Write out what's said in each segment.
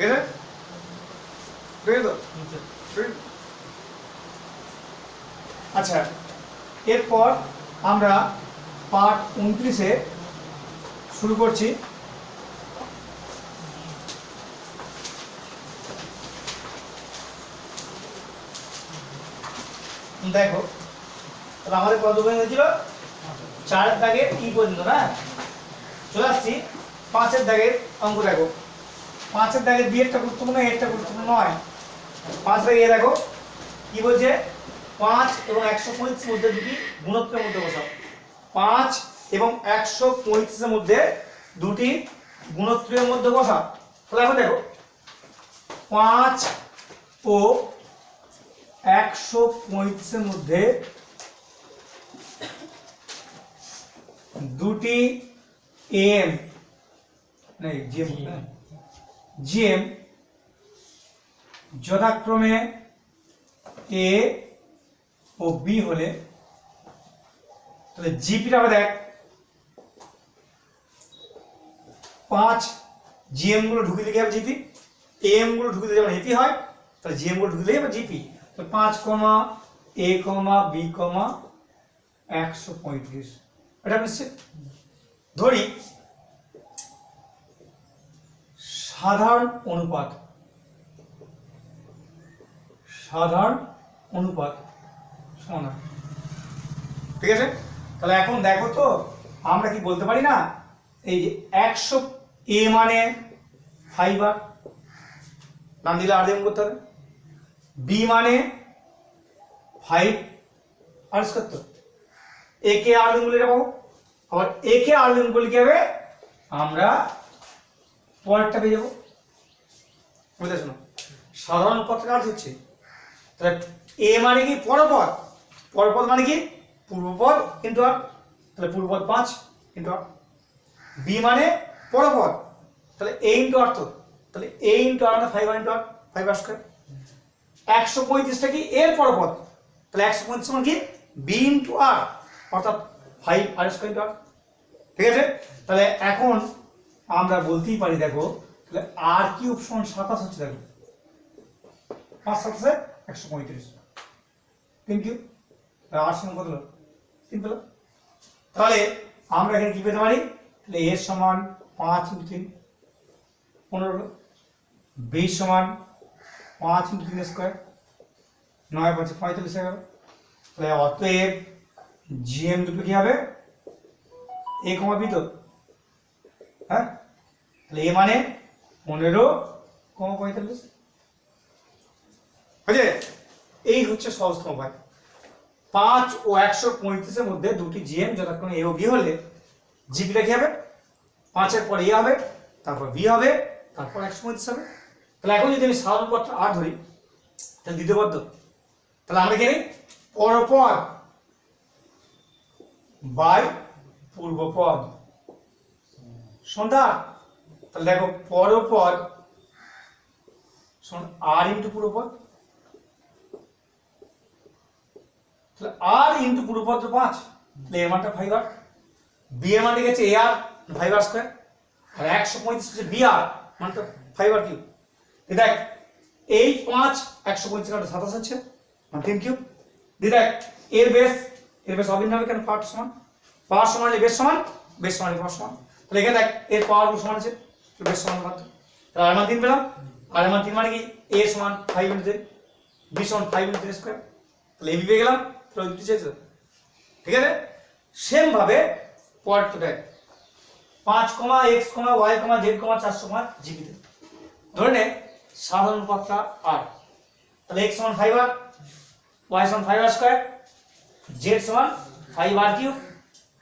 ঠিক আছে? ঠিক আছে তো? আচ্ছা, এরপর আমরা পার্ট 29-এ শুরু করছি। দেখো, তাহলে আমাদের কত পর্যন্ত হয়েছিল? 4-এর দাগের ই পর্যন্ত না? চলে আসছি 5-এর দাগের অঙ্ক। দেখো 5-এর দাগের বিয়েরটা গুরুত্বপূর্ণ, এরটা গুরুত্বপূর্ণ নয়। 5 দাগে দেখো কি বলছে, 5 এবং 135 মধ্যে দুটি গুণত্বের মধ্যে বসাও। 5 এবং 135-এর মধ্যে দুটি গুণত্বের মধ্যে বসা। তাহলে এখন দেখো 5 ও 135-এর মধ্যে দুটি এম নেই জিএম যথাক্রমে এ ও বি হলে তাহলে জিপিটা হবে, দেখ 5 জিএম গুলো ঢুকে দিলে হবে জিপি, এম গুলো ঢুকে দিলে যেমন এপি হয়, তাহলে জিএম গুলো ঢুকে দিলে হবে জিপি। তো 5 এ বি 135, এটা নিশ্চিত। ধরি সাধারণ অনুপাত সমান, ঠিক আছে? তাহলে এখন দেখো তো আমরা কি বলতে পারি না, এই যে 100 এ মানে 5 বার নাম দিলে আর করতে হবে, বি মানে 5 আর করতে, এ কে আর বলে পাবো, আবার এ কে আর বলে কি হবে, আমরা পরেরটা পেয়ে যাবো। বুঝতে শোনো, সাধারণ পথের কাজ হচ্ছে, তাহলে এ মানে কি পরপদ, পরপদ মানে কি পূর্বপদ ইন্টু আর, তাহলে পূর্বপদ 5 ইন্টু আর। বি মানে পরপদ, তাহলে এ ইন্টু আর, তো তাহলে এ ইন্টু আর মানে 5 ইন্টু আর, 5 আর স্কয়ার। 135টা কি এর পরপদ, তাহলে 135 মানে কি বি ইন্টু আর, অর্থাৎ 5 আর স্কয়ার ইন্টু আর। ঠিক আছে? তাহলে এখন আমরা বলতেই পারি, দেখো তাহলে আর কিউব সমান 27 হচ্ছে। দেখো 5 7 135, 3 কিউব, আর সমান কত হলো? 3 পেলাম। তাহলে আমরা এখানে কি পেতে পারি, তাহলে এর সমান 5 × 3 15, বি সমান 5 × 3 স্কয়ার 9 5 45 হয়ে গেল। তাহলে অতএব জিএম দুটো কি হবে, এ কমা বি, তো হ্যাঁ, তাহলে এ মানে 15,45। বুঝলে? এই হচ্ছে সহজতম উপায়। 5 ও 135-এর মধ্যে দুটি জিএম যথাক্রমে এ ও বি হলে জিপিটা কি হবে, 5-এর পর এ হবে, তারপর বি হবে, তারপর 135 হবে। তাহলে এখন যদি আমি সাধারণ পদটা আর ধরি, তাহলে দ্বিতীয় পদ, তাহলে আমরা কি পরপদ বাই পূর্বপদ সন্ধ্যা। তাহলে দেখো পরপদ আর ইন্টু পূর্বপদ, তাহলে আর ইন্টু পূর্বপদ 5, তাহলে এর মানটা 5 আর, বি এর মান গেছে এ আর 5 আর স্কয়ার, আর 135 হচ্ছে বি আর মানটা 5 আর কিউব। দেখ এই 5 135 কাটা 27 হচ্ছে, মানে 3 কিউব। দেখ এর বেস অভিন্ন হবে, কেন পাওয়ার সমান, পাওয়ার সমান হলে বেস সমান, বেস সমান পাওয়ার সমান। তাহলে এখানে দেখ এর পাওয়ার সমান আছে, বেস সমান মাত্র, তাহলে আর মান 3 পেলাম। আর মান 3 মানে কি এ সমান 5 × 3, বি সমান 5 × 3 স্কয়ার, তাহলে এবি পেয়ে গেলাম। তাহলে দুটো চেয়েছে, ঠিক আছে? সেম ভাবে পরেরটা দেখ 5, x, y, z, 400 জিপিতে ধরে নে সাধারণ পদটা আর, তাহলে x সমান 5 আর, y সমান 5 আর স্কয়ার, z সমান 5 আর কিউব,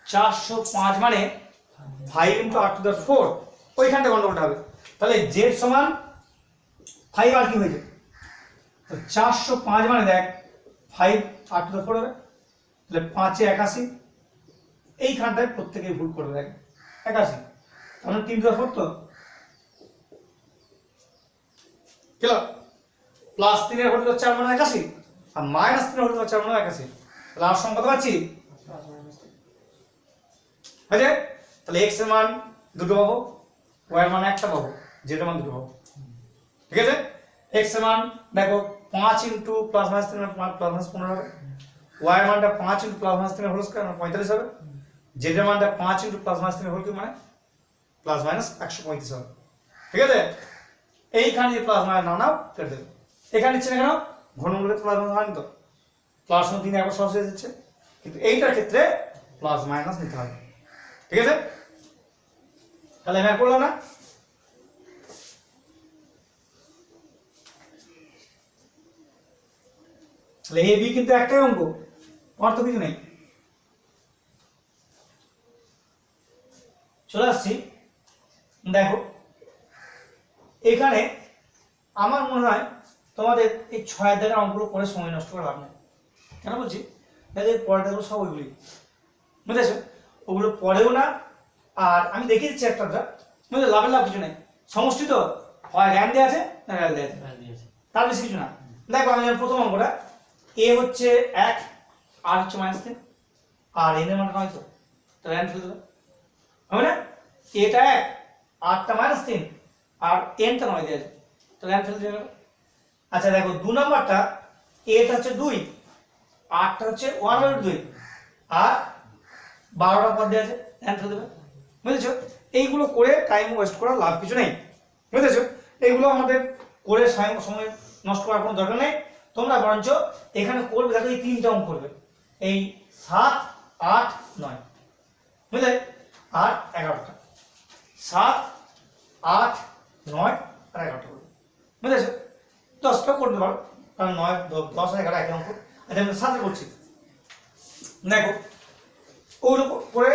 405 মানে 5 × r⁴, ওইখানটা গন্ডগোলটা হবে। তাহলে z সমান 5 আর কিউব হয়ে যাবে, তো 405 মানে দেখ 5 r⁴ হবে, তাহলে 5 এ 81, এইখানটায় প্রত্যেকেই ভুল করে দেখ 81, তাহলে 3⁴ তো কেন +3 এর হোল 4 মানে 81, আর -3 এর হোল 4 মানে 81, তাহলে আর সমান কত পাচ্ছি বুঝে? তাহলে x এর মান দুটো পাবো, y এর মান একটা পাবো, z এর মান দুটো পাবো। ঠিক আছে। এক্স এর মান দেখো 5 into plus minus 3 plus minus 15 হবে, ওয়াই এর মানটা 5 into plus minus 3 whole square 45 হবে, জেড এর মানটা 5 into plus minus 3 whole cube মানে প্লাস মাইনাস 135 হবে। ঠিক আছে, এইখানে যে প্লাস মাইনাস নাও কেটে দেবে। এখানে নিচ্ছে না কেন, ঘনমূলের প্লাস মাইনাস হয় তো, প্লাস 3 একবার সহজ হয়ে যাচ্ছে, কিন্তু এইটার ক্ষেত্রে প্লাস মাইনাস নিতে হবে। ঠিক আছে, তাহলে আমি করলাম না, তাহলে এ বি কিন্তু একটাই অঙ্ক, আর তো কিছু নেই। চলে আসছি, দেখো এখানে আমার মনে হয় তোমাদের এই 6 দাগের অঙ্কগুলো করে সময় নষ্ট করা লাভ নেই। কেন বলছি, দেখো পরেরগুলো সব ওইগুলি বুঝেছো, ওগুলো পড়েও না, আর আমি দেখিয়ে দিচ্ছি একটা বুঝলে, লাভের লাভ কিছু নেই, সমষ্টি তো হয় জ্ঞান দেওয়া আছে না জ্ঞান দেওয়া আছে, তার বেশি কিছু না। দেখো আমি প্রথম অঙ্কটা এ হচ্ছে 1 আর হচ্ছে -3 আর এন এর মানটা নয় তো, তাহলে এন ফেলে দেবো হবে না, এটা 1 আরটা -3 আর এনটা 9 দেওয়া আছে, তাহলে এন ফেলে দেবো। আচ্ছা দেখো 2 নাম্বারটা এটা হচ্ছে 2 আরটা হচ্ছে 1/2 আর 12টা পদ দেওয়া আছে, এন ফেলে দেবে। বুঝেছো, এইগুলো করে টাইম ওয়েস্ট করার লাভ কিছু নেই। বুঝেছো, এইগুলো আমাদের করে সময় নষ্ট করার কোনো দরকার নেই। তোমরা বরঞ্চ এখানে করবে, দেখো এই 3টা অঙ্ক করবে, এই 7 8 9 বুঝলে, আর 11টা 7 8 9 আর 11টা করবে। বুঝেছো, 10টা করতে পারো, কারণ 9 10 11 একই অঙ্ক। আচ্ছা আমি 7 করছি, দেখো ওগুলো করে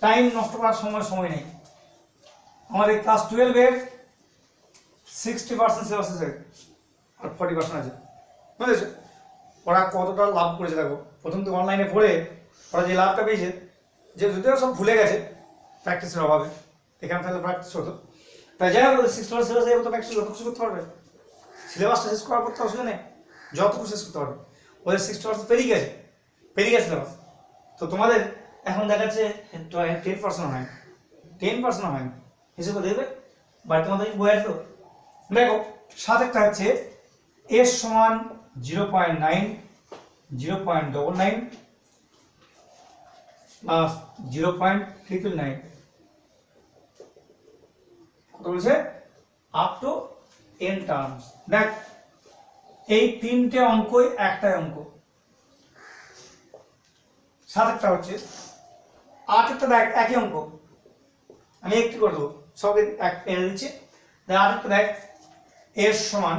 টাইম নষ্ট করার সময় নেই। আমাদের ক্লাস 12 এর 60% সিলেবাস আছে আর 40% আছে। বুঝেছো, ওরা কতটা লাভ করেছে দেখো, প্রথম তো অনলাইনে পড়ে ওরা যে লাভটা পেয়েছে, যে যদিও সব ভুলে গেছে প্র্যাকটিসের অভাবে, এখানে তাহলে প্র্যাকটিস হতো, তাই যাই হোক 60% সিলেবাস এই মতো প্র্যাকটিস যতটুকু করতে পারবে, সিলেবাসটা শেষ করার পর তো অসুবিধা নেই, যতটুকু শেষ করতে পারবে। ওদের 60% পেরিয়ে গেছে সিলেবাস, তো তোমাদের এখন দেখাচ্ছে 10% হয়, 10% হয়নি, হিসেবে দেখবে বাড়ি তোমাদের বই আসলো। দেখো 7 একটা হচ্ছে এর সমান 0.9 0.99 প্লাস 0.999 কত বলছে, আপ টু n টার্মস। দেখ এই 3টে অঙ্কই একটাই অঙ্ক, 7 একটা হচ্ছে 8 একটা দেখ একই অঙ্ক, আমি একটু করে দেবো, সব এক এনে দিচ্ছি। 8 একটা দেখ এর সমান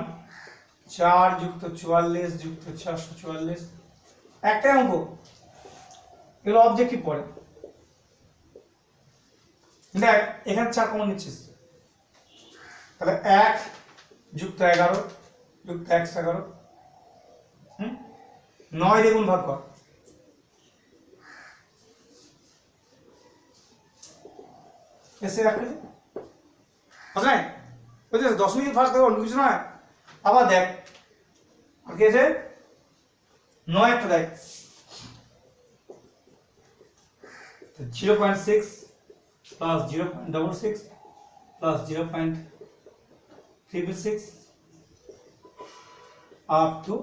4 যুক্ত 44 যুক্ত 644, একটাই অঙ্ক, এগুলো অবজেক্টিভ পড়ে। দেখ এখানে 4 কমন নিচ্ছিস, তাহলে 1 যুক্ত 11 যুক্ত 111, 9 দিয়ে গুণ ভাগ কর, এসে রাখলি বুঝলে, বুঝলি দশমিক ফার্স্ট দেবো, অন্য কিছু নয়। আবার দেখ আর কি আছে, 9 একটা দেখ 0.6 plus 0.66 plus 0.366 up to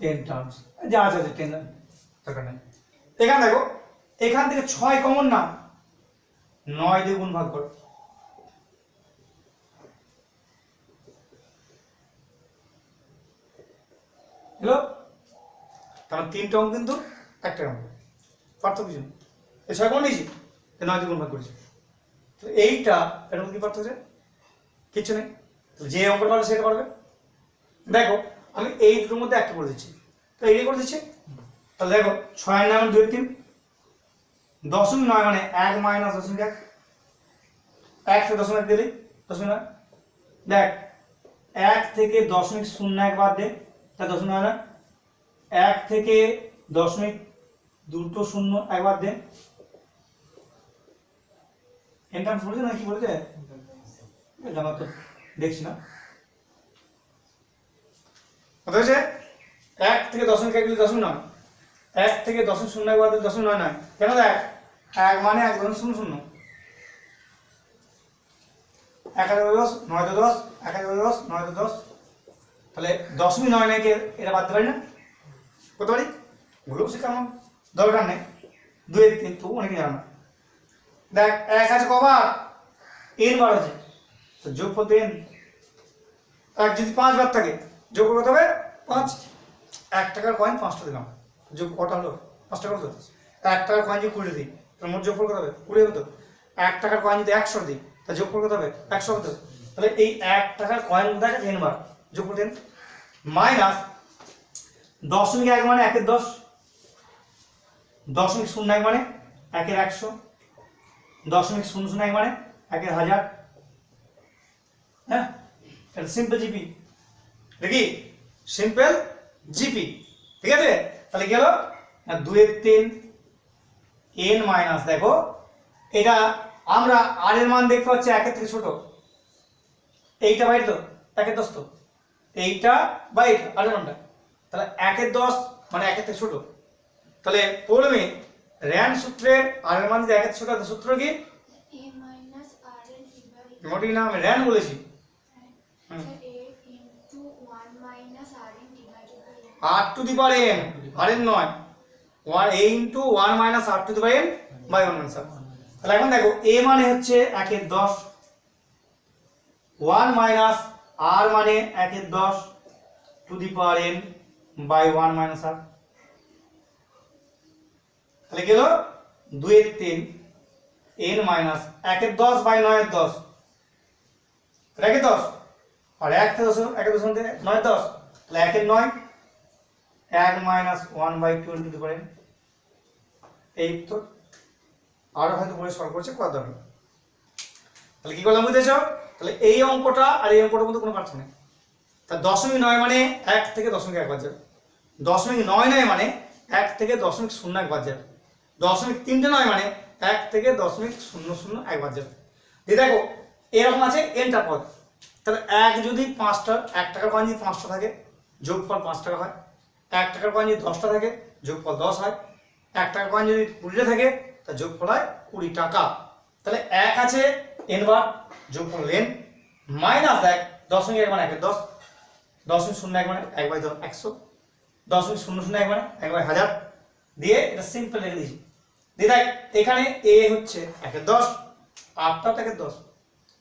10 terms, যা আছে 10 দরকার নেই। এখানে দেখো এখান থেকে 6 কমন না, 9 দিয়ে গুণ ভাগ কর, হলো, কারণ 3টে অঙ্ক কিন্তু একটা অঙ্ক, পার্থক্য কিছু নেই। এই 6 কমন নিয়েছি, 9 দিয়ে গুণ ভাগ করেছি, তো এইটা এর মধ্যে কি পার্থক্য আছে, কিছু নেই। যে অঙ্কটা পারবে সেটা পারবে। দেখো আমি এই দুটোর মধ্যে একটা করে দিচ্ছি, তো এই করে দিচ্ছি, তাহলে দেখো 6 9 2 3 0.9 মানে 1 মাইনাস 0.1, 1 থেকে 0.1 দিলেই 0.9। দেখ 1 থেকে 0.01 বাদ দে, তা 0.9 না, 1 থেকে 0.201 বাদ দে, এন টার্মস বলেছে না কি বলেছে, জানা তো দেখছি না, কত হয়েছে 1 থেকে 0.1 দিলে 0.9, 1 থেকে 0.01 বাদ দিলে 0.9 নয়, কেন দেখ 1 মানে 1.00, 1 আর 10 9 তে 10 1 আর 10 9 তে 10, তাহলে 0.99 কে এটা বাদ দিতে পারি না? করতে পারি? গ্রুপ শিক্ষা আমার দরকার নেই, 2 এর 3 তো অনেকে জানো না। দেখ 1 আছে কবার, n বার আছে, তো যোগফল তো n। আর যদি 5 বার থাকে যোগ করতে হবে 5। 1 টাকার কয়েন 5টা দিলাম, যোগ কটা হলো? 5 টাকা হলো। 1 টাকার কয়েন যদি 20 দিই তাহলে মোট যোগফল কত হবে? 20 হবে তো। 1 টাকার কয়েন যদি 100 দিই তাহলে যোগফল কত হবে? 100 হবে তো। তাহলে এই 1 টাকার কয়েন মধ্যে আছে n বার, যোগফল 10 মাইনাস 0.1 মানে 1 এর 10, 0.01 মানে 1 এর 100, 0.001 মানে 1 এর 1000। হ্যাঁ, এটা সিম্পল জিপি, দেখি সিম্পল জিপি, ঠিক আছে। তাহলে কি হলো? 2 এর 3 n মাইনাস, দেখো এটা আমরা r এর মান দেখতে পাচ্ছি 1 এর থেকে ছোট, এইটা বাইরে তো 1 এর 10 তো, এইটা বা এইটা r এর মানটা, তাহলে 1 এর 10 মানে 1 এর থেকে ছোট। তাহলে প্রথমে র্যান সূত্রের r এর মান যদি 1 এর থেকে ছোট হয় সূত্র কি? a minus rn divided মোটি না আমি র্যান বলেছি, a into 1 minus rn divided by r to the power n, r এর নয়, 1 a into 1 minus r to the power n by 1 minus r। তাহলে এখন দেখো a মানে হচ্ছে 1 এর 10, 1 minus r মানে 1 এর 10 to the power n by 1 minus r। তাহলে গেল 2 এর 3 n মাইনাস 1 এর 10 বাই 9 এর 10, 1 এর 10 আর 1 থেকে 10 1 এর 10 থেকে 9 এর 10, তাহলে 1 এর 9 1 minus 1 by 2 to the power n। এই তো আরো হয়তো পরে সলভ করছে কত দরকার। তাহলে কি করলাম বুঝেছো? তাহলে এই অঙ্কটা আর এই অঙ্কটার মধ্যে কোনো পার্থক্য নেই। তা 0.9 মানে 1 থেকে 0.1 বাদ যাবে, 0.99 মানে 1 থেকে 0.01 বাদ যাবে, 0.39 মানে 1 থেকে 0.001 বাদ যাবে। দিয়ে দেখো এরকম আছে nটা পদ, তাহলে 1 যদি 5টা 1 টাকার কয়েন যদি 5টা থাকে যোগফল 5 টাকা হয়, 1 টাকার কয়েন যদি 10টা থাকে যোগফল 10 হয়, 1 টাকার কয়েন যদি 20টা থাকে তা যোগফল হয় 20 টাকা। তাহলে 1 আছে n বার, যোগফল n মাইনাস দেখ 0.1 মানে 1 এর 10, 0.01 মানে 1 বাই 10 100, 0.001 মানে 1 বাই 1000 দিয়ে এটা সিম্পল লিখে দিয়েছি। দিয়ে দেখ এখানে a হচ্ছে 1 এর 10, rটা 1 এর 10,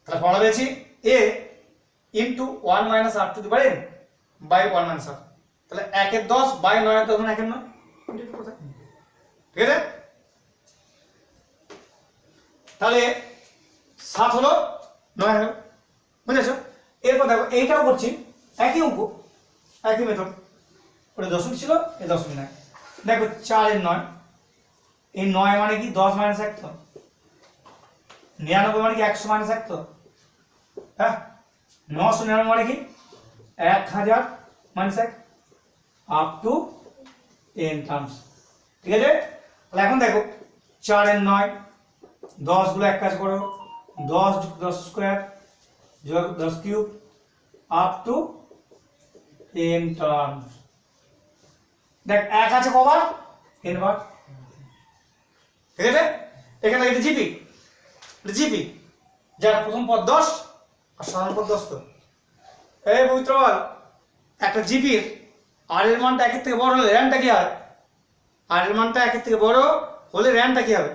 তাহলে ফর্মুলা পেয়েছি a into 1 minus r to the power n by 1 minus r। তাহলে 1 এর 10 বাই 9 এর 10 মানে 1 এর 9, ঠিক আছে। তাহলে 7 হলো 9 হলো, বুঝেছো? এরপর দেখো এইটাও করছি একই অঙ্ক, একই মেথড, ওটা দশমিক ছিল এই দশমিক নাই। দেখো 4 এর 9, এই 9 মানে কি 10 মাইনাস 1 তো, 99 মানে কি 100 মাইনাস 1 তো, হ্যাঁ 999 মানে কি 1000 minus 1 up to n terms, ঠিক আছে। তাহলে এখন দেখো 4 এর 9, 10 গুলো এক কাজ করো, 10 যোগ 10 স্কয়ার যোগ 10 cube up to n terms. দেখ 1 আছে কবার, n বার, ঠিক আছে। এখানে এটা জিপি, এটা জিপি যার প্রথম পদ 10 আর সাধারণ পদ 10 তো। এই পবিত্র বল, একটা জিপির আর এর মানটা 1 এর থেকে বড় হলে র্যানটা কি হয়? আর এর মানটা 1 এর থেকে বড় হলে র্যানটা কি হবে?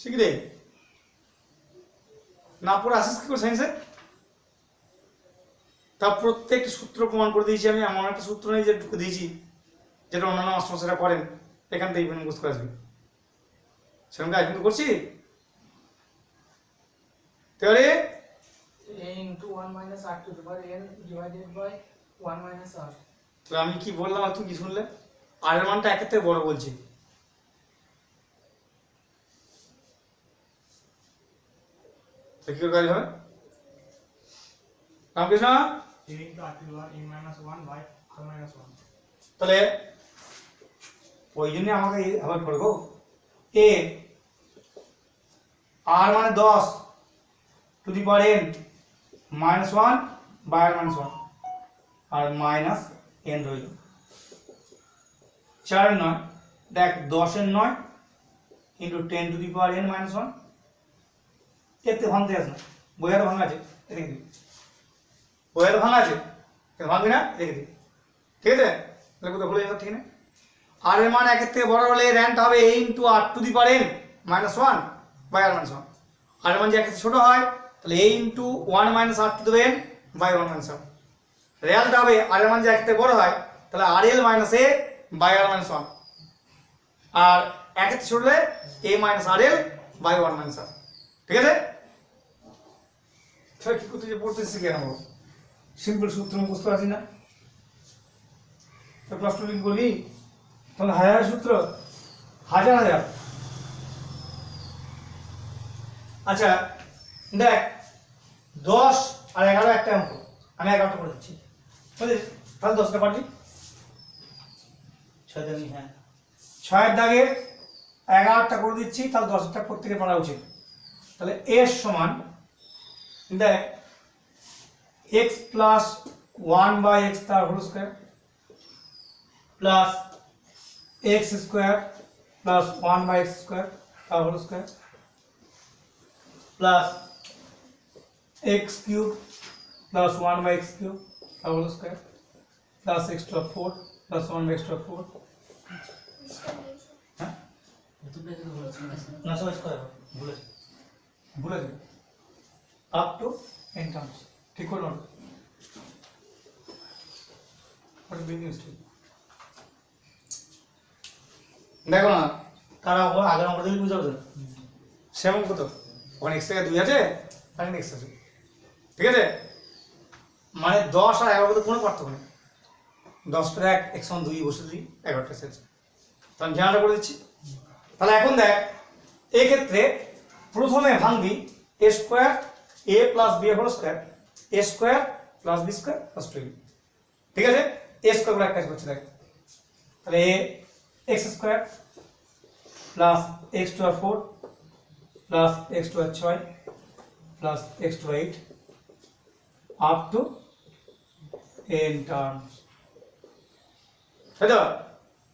শিখলে না পড়ে আসিস কি করে সায়েন্সে? তা প্রত্যেকটা সূত্র প্রমাণ করে দিয়েছি আমি, এমন একটা সূত্র নেই যে ঢুকে দিয়েছি যেটা অন্যান্য মাস্টারমশাইরা করেন, এখান থেকে মুখস্থ করে আসবি, সেরকম কাজ কিন্তু করছি। তাহলে a into 1 minus r to the power n divided by 1 minus r. তাহলে আমি কি বললাম আর তুমি কি শুনলে? আর এর মানটা 1 এর থেকে বড় বলছি, তো কি করে কাজ হবে? Ramakrishna a into r to the power n minus 1 by r minus 1. তাহলে ওই জন্য আমাকে আবার করবো a r মানে 10 to the power n minus 1 by r minus 1 আর মাইনাস n রইল। 4 এর 9 দেখ 10 এর 9 into 10 to the power n minus 1 এতে ভাঙতে আসে না, বইয়ার ভাঙা আছে দেখে দিবি, বইয়ার ভাঙা আছে কিন্তু ভাঙবি না দেখে দিবি, ঠিক আছে? তাহলে কোথাও ভুলে যাবে, ঠিক না? আর এর মান একের থেকে বড় হলে র্যান্ট হবে a into r to the power n minus 1 by r minus 1। আর এর মান যদি একের থেকে ছোট হয় তাহলে a into 1 minus r to the power n by 1 minus r। রেয়ালটা হবে আর এর মান যদি একের থেকে বড় হয় তাহলে rl minus a by r minus 1। আর একের থেকে ছোট হলে a minus rl by 1 minus r, ঠিক আছে? তাহলে কি করতে পড়তেছি কেন বল, সিম্পল সূত্র মুখস্থ আছে না, তো ক্লাস 2 করবি তাহলে হাজার সূত্র হাজার হাজার। আচ্ছা দেখ 10 আর 11 একটা অঙ্ক, আমি 11টা করে দিচ্ছি, বুঝলি? তাহলে 10টা পারবি, 6 জানি, হ্যাঁ 6 দাগে 11টা করে দিচ্ছি, তাহলে 10টা প্রত্যেকে পারা উচিত। তাহলে এর সমান দেখ x প্লাস 1 বাই x তার whole square plus x square plus 1 by x square তার whole square plus x cube plus 1 by x cube তার whole square plus x to 4 plus 1 by x to 4, হ্যাঁ না সব square ভুলে যাবে up to n terms, ঠিক করে note. What is being used? দেখো না তারা আগের আমরা দিলে বুঝতে পারছো সেমন কত ওখানে x থেকে 2 আছে আর x আছে, ঠিক আছে? মানে 10 আর 11 মধ্যে কোনো পার্থক্য নেই, 10 করে 1 x সমান 2 বসে দিই 11টা এসেছে, তাহলে জানাটা করে দিচ্ছি। তাহলে এখন দেখ এই ক্ষেত্রে প্রথমে ভাঙবি a square a plus b whole square a square plus b square plus 2b, ঠিক আছে? a স্কয়ার গুলো এক কাজ করছে দেখ, তাহলে a x square plus x to 4 plus x to 6 plus x to 8 up to n terms, তাই তো?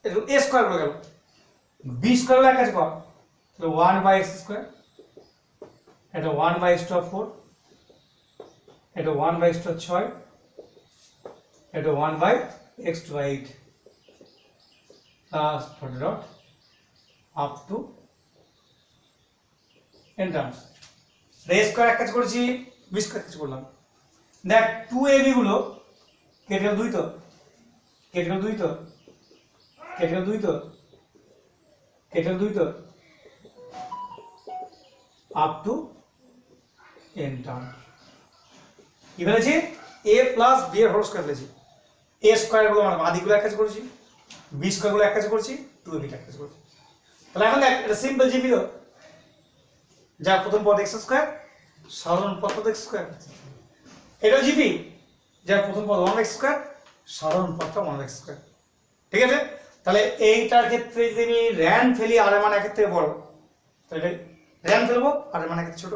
এটা a স্কয়ার গুলো গেল, b স্কয়ার গুলো এক কাজ কর, তাহলে 1 বাই x স্কয়ার, এটা 1 বাই x টু 4, এটা 1 বাই x টু 6, এটা 1 by x to 8 plus dot up to n terms. a square এক কাজ করেছি, b স্কয়ার কাজ করলাম। দেখ 2ab গুলো কেটে গেল 2 তো, কেটে গেল 2 তো, কেটে গেল 2 তো, কেটে গেল 2 তো, আপ টু n টার্ম। কি বলেছি? a প্লাস b এর হোল স্কয়ার বলেছি, a স্কয়ার গুলো আমরা বাদিগুলো এক কাজ করেছি, b স্কয়ার গুলো এক কাজ করেছি, 2ab এক কাজ করেছি। তাহলে এখন দেখ এটা সিম্পল জিপি তো, যার প্রথম পদ x স্কয়ার সাধারণ পদ x স্কয়ার, এটা জিপি যার প্রথম পদ 1x স্কয়ার সাধারণ পদটা 1x স্কয়ার, ঠিক আছে? তাহলে এইটার ক্ষেত্রে যদি আমি র্যান ফেলি আর এর মান একের থেকে বড়, তাহলে র্যান ফেলবো আর এর মান একের থেকে ছোট।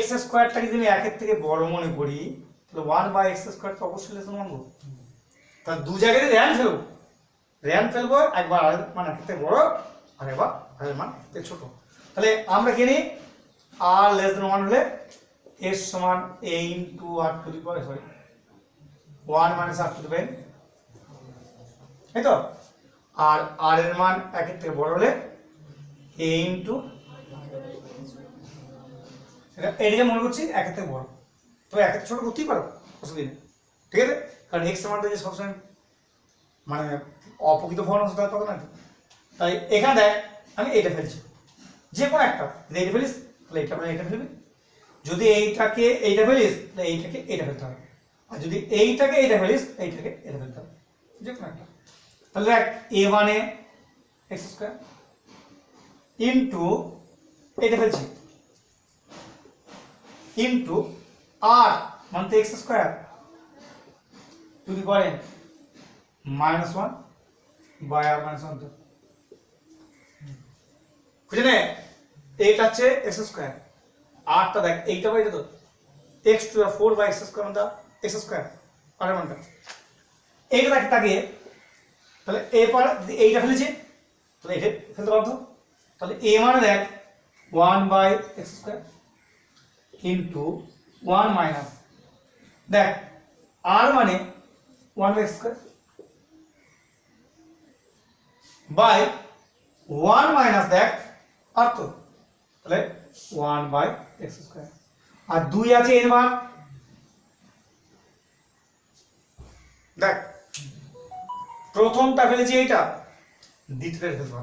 x স্কয়ারটাকে যদি আমি একের থেকে বড় মনে করি তাহলে 1 বাই x স্কয়ার তো অবশ্যই লেস মানবো, তাহলে দু জায়গায় র্যান ফেলবো একবার আর মান একের থেকে বড় আর একবার আর এর মান একের থেকে ছোট। তাহলে আমরা কি নিই r লেস দেন 1 হলে s সমান a into r to the power 1 minus r to the power, তাই তো? আর r এর মান একের থেকে বড় হলে a ইনটু, এটাকে মনে করছি একের থেকে বড়, তো একের থেকে ছোট করতেই পারো অসুবিধা নেই, ঠিক আছে? কারণ x সমানটা যে সবসময় মানে অপ্রকৃত ফল আছে তার কথা না, তাই এখানে দেখ আমি এটা ফেলছি যে কোনো একটা, যদি এটা ফেলিস তাহলে এটা মানে এটা ফেলবি, যদি এইটাকে এইটা ফেলিস তাহলে এইটাকে এটা ফেলতে হবে, আর যদি এইটাকে এইটা ফেলিস এইটাকে এটা ফেলতে হবে, যে কোনো একটা। তাহলে দেখ a মানে x স্কয়ার ইনটু এটা ফেলছি ইনটু r মানে তো x square to the power n minus 1 by r minus 1, তো বুঝলে না? এইটা হচ্ছে x স্কয়ার, rটা দেখ এইটা বাইরে তো x to the 4 by x square মানে x স্কয়ার আর এর মানটা এইটা দেখ তাকিয়ে, তাহলে এই পার এইটা ফেলেছি তাহলে এটা ফেলতে বাধ্য, তাহলে a মানে দেখ 1/x² ইন্টু 1 মাইনাস দেখ r মানে 1/x² বাই 1 মাইনাস দেখ আর তো তাহলে 1/x²। আর 2 আছে n বার দেখ প্রথমটা ফেলেছি এইটা, দ্বিতীয়টা ফেলবো।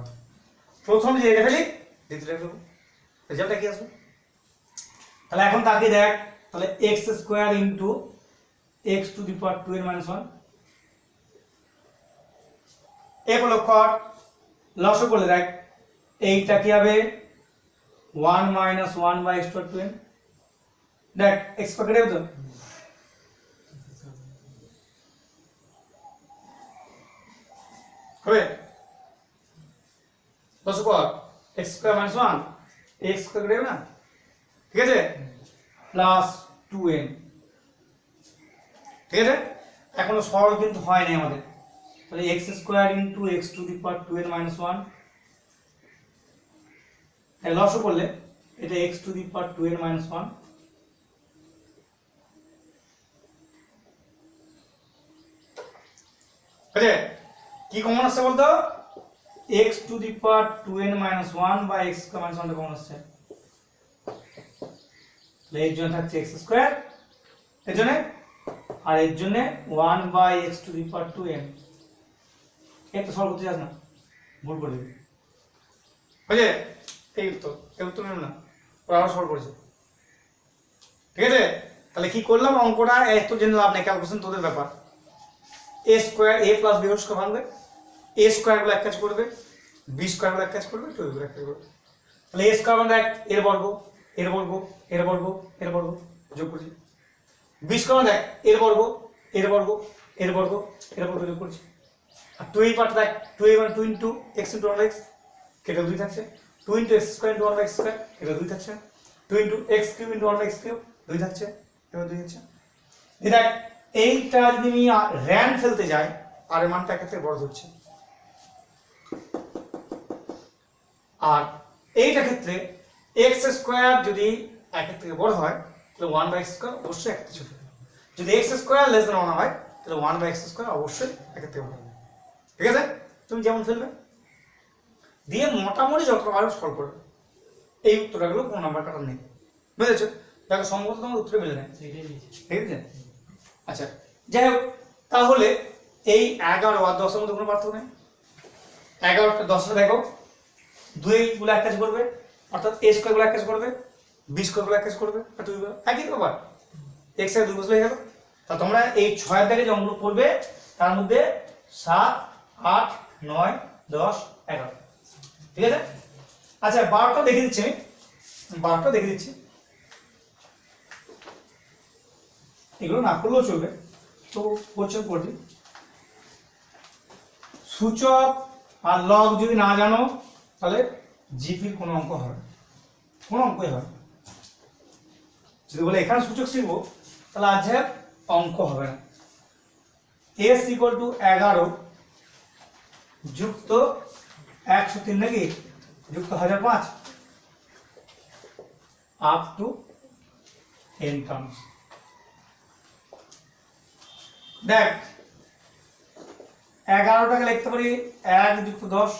প্রথম যে এটা ফেলি দ্বিতীয়টা ফেলবো, রেজাল্টটা কি আসবে? তাহলে এখন তাকে দেখ, তাহলে x² ইন্টু x⁻²n−1 এ হলো কর লসও করলে দেখ এইটা কি হবে 1 - 1/x²n দেখ x কেটে দেবে তো হবে লসও কর x² - 1 x কেটে দেবে না, ঠিক আছে, প্লাস 2n, ঠিক আছে। এখনো সরল কিন্তু হয়নি আমাদের, তাহলে x² ইন্টু x⁻²n−1 তাই লসও করলে এটা x⁻²n−1 বুঝলে কি কমন আসছে বলতো x⁻²n−1 বা x² - 1 কমন আসছে, তাহলে এর জন্য থাকছে x², এর জন্য আর এর জন্য 1/x⁻²n একটা সলভ করতে যাস না ভুল করে দিবি, বুঝলে এই উত্তর নেব না ওরা আরো সলভ করেছে, ঠিক আছে। তাহলে কি করলাম অঙ্কটা এত জেনে লাভ নেই, ক্যালকুলেশন তোদের ব্যাপার। a² a plus b whole square ভাঙবে, a² গুলো এক কাজ করবে, b² গুলো এক কাজ করবে, 2 গুলো এক কাজ করবে, তাহলে a² মানে দেখ এর বর্গ এর বর্গ এর বর্গ এর বর্গ যোগ করছি, b² মানে দেখ এর বর্গ এর বর্গ এর বর্গ এর বর্গ যোগ করছি, আর 2 এই পার্ট দেখ 2a মানে 2 ইনটু x ইনটু 1x কেটে 2 থাকছে, 2 ইনটু x² ইনটু 1/x² কেটে 2 থাকছে, 2 ইনটু x³ ইনটু 1/x³ 2 থাকছে, এবার 2 হচ্ছে। দেখ এইটা যদি আমি র্যান ফেলতে যাই আর এর মানটা একের থেকে বড় হচ্ছে, আর এইটা ক্ষেত্রে x² যদি একের থেকে বড় হয় তাহলে 1/x² অবশ্যই একের থেকে ছোট হবে, যদি x² লেস দ্যান 1 হয় তাহলে 1/x² অবশ্যই একের থেকে বড় হবে, ঠিক আছে। তুমি যেমন ফেলবে দিয়ে মোটামুটি যতটা পারো সলভ করবে, এই উত্তরগুলো কোনো নাম্বার কাটার নেই, বুঝেছো? দেখো সম্ভবত তোমার উত্তরে মিলে নেয়, ঠিক আছে। আচ্ছা যাই হোক, তাহলে এই 11 আর 10 এর মধ্যে কোনো পার্থক্য নেই, 11টা 10টা দেখো 2 গুলো এক কাজ করবে, অর্থাৎ a² গুলো এক কাজ করবে, b² গুলো এক কাজ করবে, আর 2 গুলো একই তো ব্যাপার, x এর 2 বসলে হয়ে গেল। তা তোমরা এই 6 এর দাগে যে অঙ্ক করবে তার মধ্যে 7 8 9 10 11, ঠিক আছে। আচ্ছা 12টা দেখিয়ে দিচ্ছি, আমি 12টা দেখিয়ে দিচ্ছি, এগুলো না করলেও চলবে, তো কোশ্চেন করে দিই। সূচক আর লগ যদি না জানো তাহলে জিপির কোনো অঙ্ক হবে, কোনো অঙ্কই হবে, যদি বলে এখানে সূচক শিখবো তাহলে আজ অঙ্ক হবে না। s = 11 যুক্ত 103 নাকি যুক্ত 1005 আপ টু n টার্মস। দেখ 11টাকে লিখতে পারি 1 যুক্ত 10,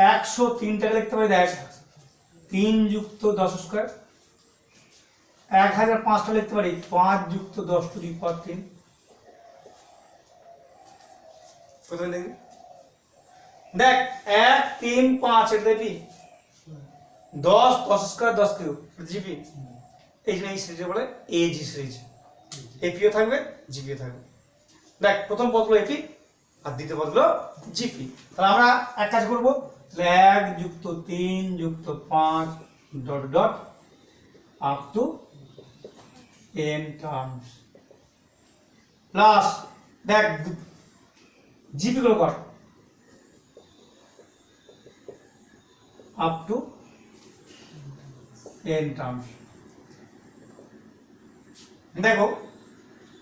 103টাকে লিখতে পারি দেখ 3 যুক্ত 10² 1005টা লিখতে পারি 5 যুক্ত 10⁻³ কোথায় লিখবি দেখ 1 3 5 এটা দেখবি 10 10² 10³ জিপি, এই যে এই সিরিজে বলে এজি সিরিজ, এপিও থাকবে জিপিও থাকবে। দেখ প্রথম পদগুলো এপি আর দ্বিতীয় পদগুলো জিপি, তাহলে আমরা এক কাজ করব, 1 যুক্ত 3 যুক্ত 5 dot dot up to n terms plus দেখ জিপি গুলো কর আপ টু n টার্মস। দেখো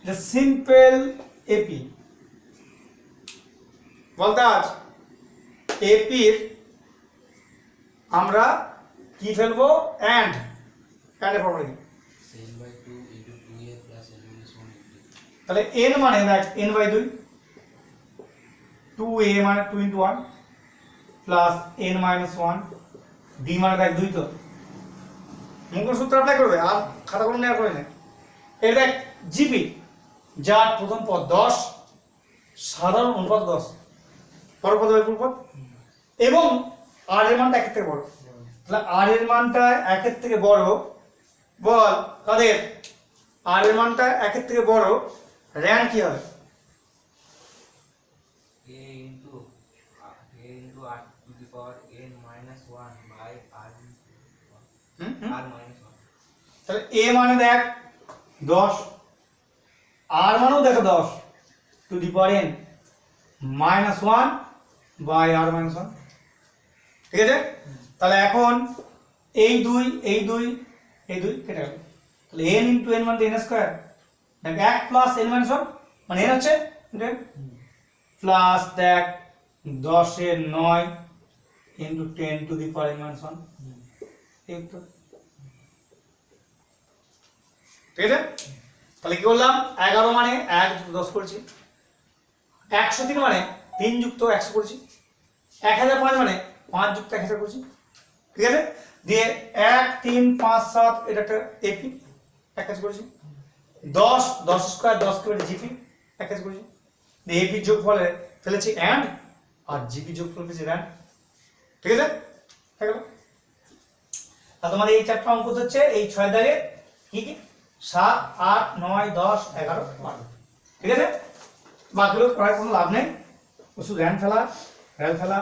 এটা সিম্পল এপি বলতে আজ এপির আমরা কি ফেলবো অ্যান্ড ফর্মুলা কি n by 2 into 2a plus n minus 1 into তাহলে n মানে দেখ n বাই 2 2a মানে 2 into 1 plus n minus 1 d মানে দেখ 2 তো মুখ্য সূত্র অ্যাপ্লাই করবে আর খাতা কোনো নেওয়ার করে না এর দেখ জিপি যার প্রথম পদ 10 সাধারণ অনুপাত 10 পরের পদ বিপরীত পদ এবং r এর মানটা 1 এর থেকে বড় তাহলে r এর মানটা 1 এর থেকে বড় বল কাদের r এর মানটা 1 এর থেকে বড় র্যান কি হবে a into r to the power n minus 1 by r r minus 1 তাহলে a মানে দেখ 10 r মানেও দেখো 10 to the power n minus 1 by r minus 1 ঠিক আছে তাহলে এখন এই দুই কেটে গেল তাহলে n into n মানে n স্কয়ার দেখ 1 প্লাস n minus 1 মানে n হচ্ছে প্লাস দেখ 10 এর 9 into 10 to the power n minus 1 এই তো ঠিক আছে তাহলে কি করলাম 11 মানে 1 যুক্ত 10 করেছি 103 মানে 3 যুক্ত 100 করেছি 1005 মানে 5 যুক্ত 1000 করেছি ঠিক আছে দিয়ে 1 3 5 7 এটা একটা এপি এক কাজ করেছি 10 স্কয়ার 10 করে জিপি এক কাজ করেছি দিয়ে এপি যোগফলে ফেলেছি এন্ড আর জিপি যোগফল ফেলেছি র্যান্ড ঠিক আছে হয়ে গেল আর তোমাদের এই চারটা অঙ্ক হচ্ছে এই 6 দাগে কি কি 7 8 9 10 11 12 ঠিক আছে বাকিগুলো করার কোনো লাভ নেই শুধু র্যান ফেলা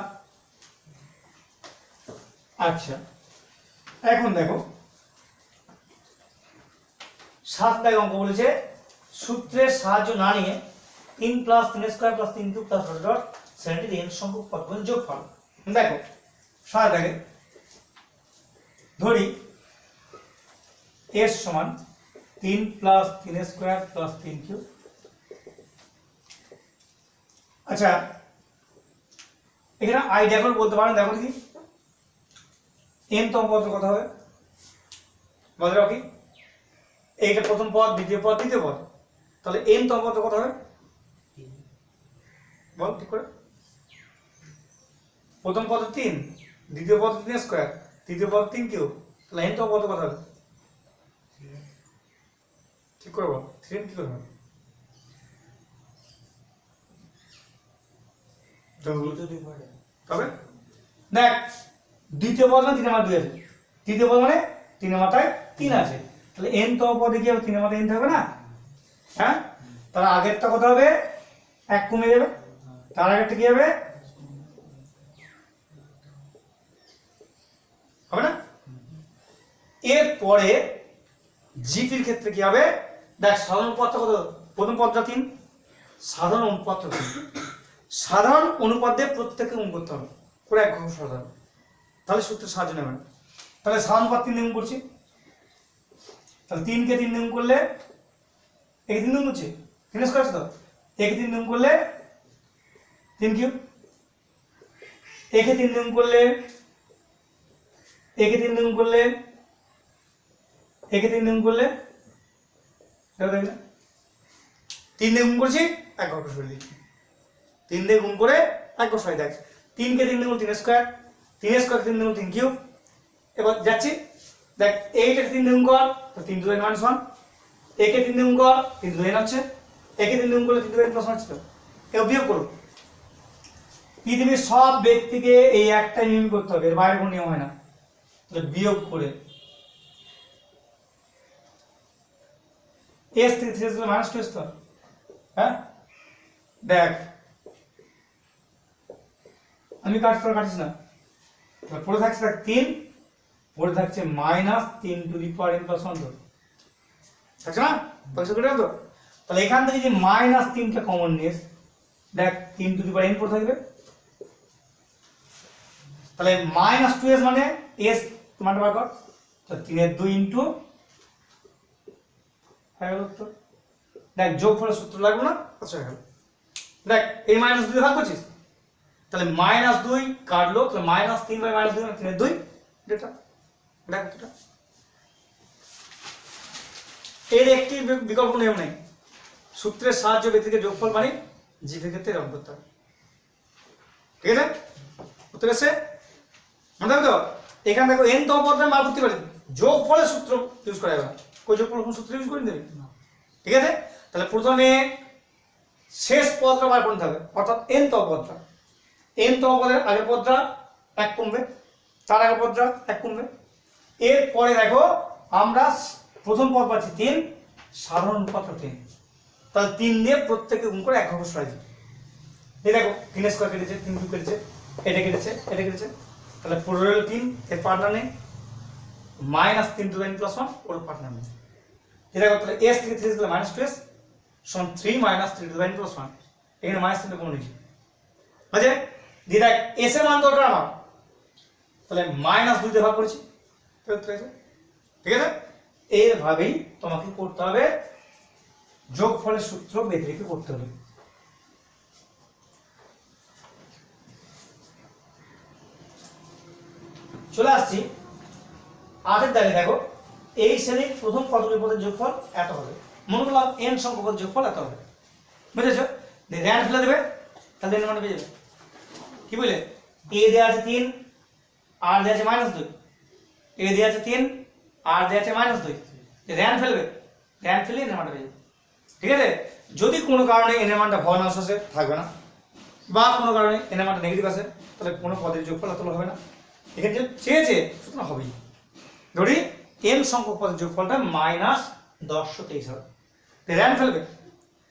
আচ্ছা এখন দেখো 7 দাগে অঙ্ক বলেছে সূত্রের সাহায্য না নিয়ে 3 plus 3 square plus 3 cube plus dot 70 n সংখ্যক পদগুলোর যোগফল দেখো 7 দাগে ধরি s সমান 3 প্লাস 3 স্কয়ার প্লাস 3 কিউব আচ্ছা এখানে আইডিয়া করে বলতে পারেন দেখো কি n তম পদের কথা হবে বলে রাখি এইটা প্রথম পদ দ্বিতীয় পদ তৃতীয় পদ তাহলে n তম পদের কথা হবে বল ঠিক করে প্রথম পদ 3 দ্বিতীয় পদ 3 স্কয়ার তৃতীয় পদ 3 কিউব তাহলে n তম পদের কথা হবে ঠিক করে বল 3 কি করে হবে তবে দেখ দ্বিতীয় পদ মানে 3 এর মাথায় 2 আছে তৃতীয় পদ মানে 3 এর মাথায় 3 আছে তাহলে n তম পদে কি হবে 3 এর মাথায় n থাকবে না হ্যাঁ তাহলে আগেরটা কত হবে 1 কমে যাবে তার আগেরটা কি হবে হবে না এরপরে জিপির ক্ষেত্রে কি হবে দেখ সাধারণ অনুপাতটা কত প্রথম পদটা 3 সাধারণ অনুপাতটা 3 সাধারণ অনুপাতে প্রত্যেককে গুণ করতে হবে করে এক ঘন সাধারণ তাহলে সূত্রের সাহায্য নেবে তাহলে সাধারণ অনুপাত 3 দিয়ে গুণ করছি তাহলে 3 কে 3 দিয়ে গুণ করলে একে 3 দিয়ে গুণ করছি 3 স্কয়ার তো একে 3 দিয়ে গুণ করলে 3 কিউব একে 3 দিয়ে গুণ করলে একে 3 দিয়ে গুণ করলে একে 3 দিয়ে গুণ করলে দেখো দেখ 3 দিয়ে গুণ করছি এক ঘর সরিয়ে দিচ্ছি 3 দিয়ে গুণ করে এক ঘর সরিয়ে দেখ 3 কে 3 দিয়ে গুণ 3 স্কয়ার 3 স্কয়ার 3 দিয়ে গুণ 3 কিউব এবার যাচ্ছি দেখ এইটা 3 দিয়ে গুণ কর তো 3 2 n - 1 একে 3 দিয়ে গুণ কর 3 2 n হচ্ছে একে 3 দিয়ে গুণ করলে 3 2 n + 1 হচ্ছে এবার বিয়োগ করো পৃথিবীর সব ব্যক্তিকে এই একটা নিয়ম করতে হবে এর বাইরে কোনো নিয়ম হয় না তাহলে বিয়োগ করে s থেকে 3 আসলে -2 তো হ্যাঁ দেখ আমি কাটছিস না পড়ে থাকছে দেখ 3 পড়ে থাকছে -3 টু দি পাওয়ার n + 1 তো থাকছে না পয়সা কেটে তো তাহলে এখান থেকে যে -3টা কমন নিস দেখ 3 টু দি পাওয়ার n পড়ে থাকবে তাহলে -2s মানে s মানটা বার কর তো 3 এর 2 ইনটু হয়ে গেল তো দেখ যোগফলের সূত্র লাগবে না আচ্ছা হয়ে গেল দেখ এই -2 ভাগ করছিস তাহলে -2 কাটলো তাহলে -3 বাই -2 মানে 3 এর 2 ডেটা দেখো এটা এর একটি বিকল্প নিয়ম নেই, সূত্রের সাহায্য ব্যক্তিকে যোগফল মানে জিপের ক্ষেত্রে এরকম করতে হবে। ঠিক আছে, উত্তর এসে মনে রাখবে তো। এখানে দেখো n তম পদটা বার করতে পারি, যোগফলের সূত্র ইউজ করা যাবে না। কই যোগফল কোন সূত্র ইউজ করে দেবে? ঠিক আছে, তাহলে প্রথমে শেষ পদটা বার করতে হবে, অর্থাৎ n তম পদটা। n তম পদের আগের পদটা 1 কমবে, তার আগের পদটা 1 কমবে। এরপরে দেখো আমরা প্রথম পদ পাচ্ছি 3, সাধারণ অনুপাতটা 3, তাহলে 3 দিয়ে প্রত্যেককে গুণ করে 1 ঘর সরাই দিই। এই দেখো 3 স্কয়ার কেটেছে, 3 কিউব কেটেছে, এটা কেটেছে, এটা কেটেছে, তাহলে পুরো রইল 3, এর পার্টনার নেই, -3 টু 9 + 1 ওর পার্টনার নেই। এই দেখো তাহলে s থেকে 3 গেলে -2s সমান 3 - 3 টু 9 + 1, এখানে -3 কমন নিয়েছি। বুঝে দিয়ে দেখ s এর মান দরকার আমার, তাহলে -2 দিয়ে ভাগ করেছি, ঠিক আছে। এইভাবেই তোমাকে করতে হবে, যোগফলের সূত্র বেঁধে রেখে করতে হবে। চলে আসছি 8 দাগে। দেখো এই শ্রেণীর প্রথম কতগুলি পদের যোগফল এত হবে, মনে করলাম n সংখ্যক পদের যোগফল এত হবে, বুঝেছো? র্যান্ড ফেলে দেবে, তাহলে এর মান পেয়ে যাবে। কি বলে a দেয়া আছে 3, r দেয়া আছে -2, a দেয়া আছে 3, r দেয়া আছে -2, র্যান্ড ফেলবে, র্যান্ড ফেলে এর মানটা পেয়ে যাবে। ঠিক আছে, যদি কোনো কারণে n এর মানটা ভগ্নাংশ আসে থাকবে না, বা কোনো কারণে n এর মানটা নেগেটিভ আসে, তাহলে কোনো পদের যোগফল এত হবে না। এখানে যে চেয়েছে সুতরাং হবেই। ধরি n সংখ্যক পদের যোগফলটা -1023 হবে, র্যান্ড ফেলবে,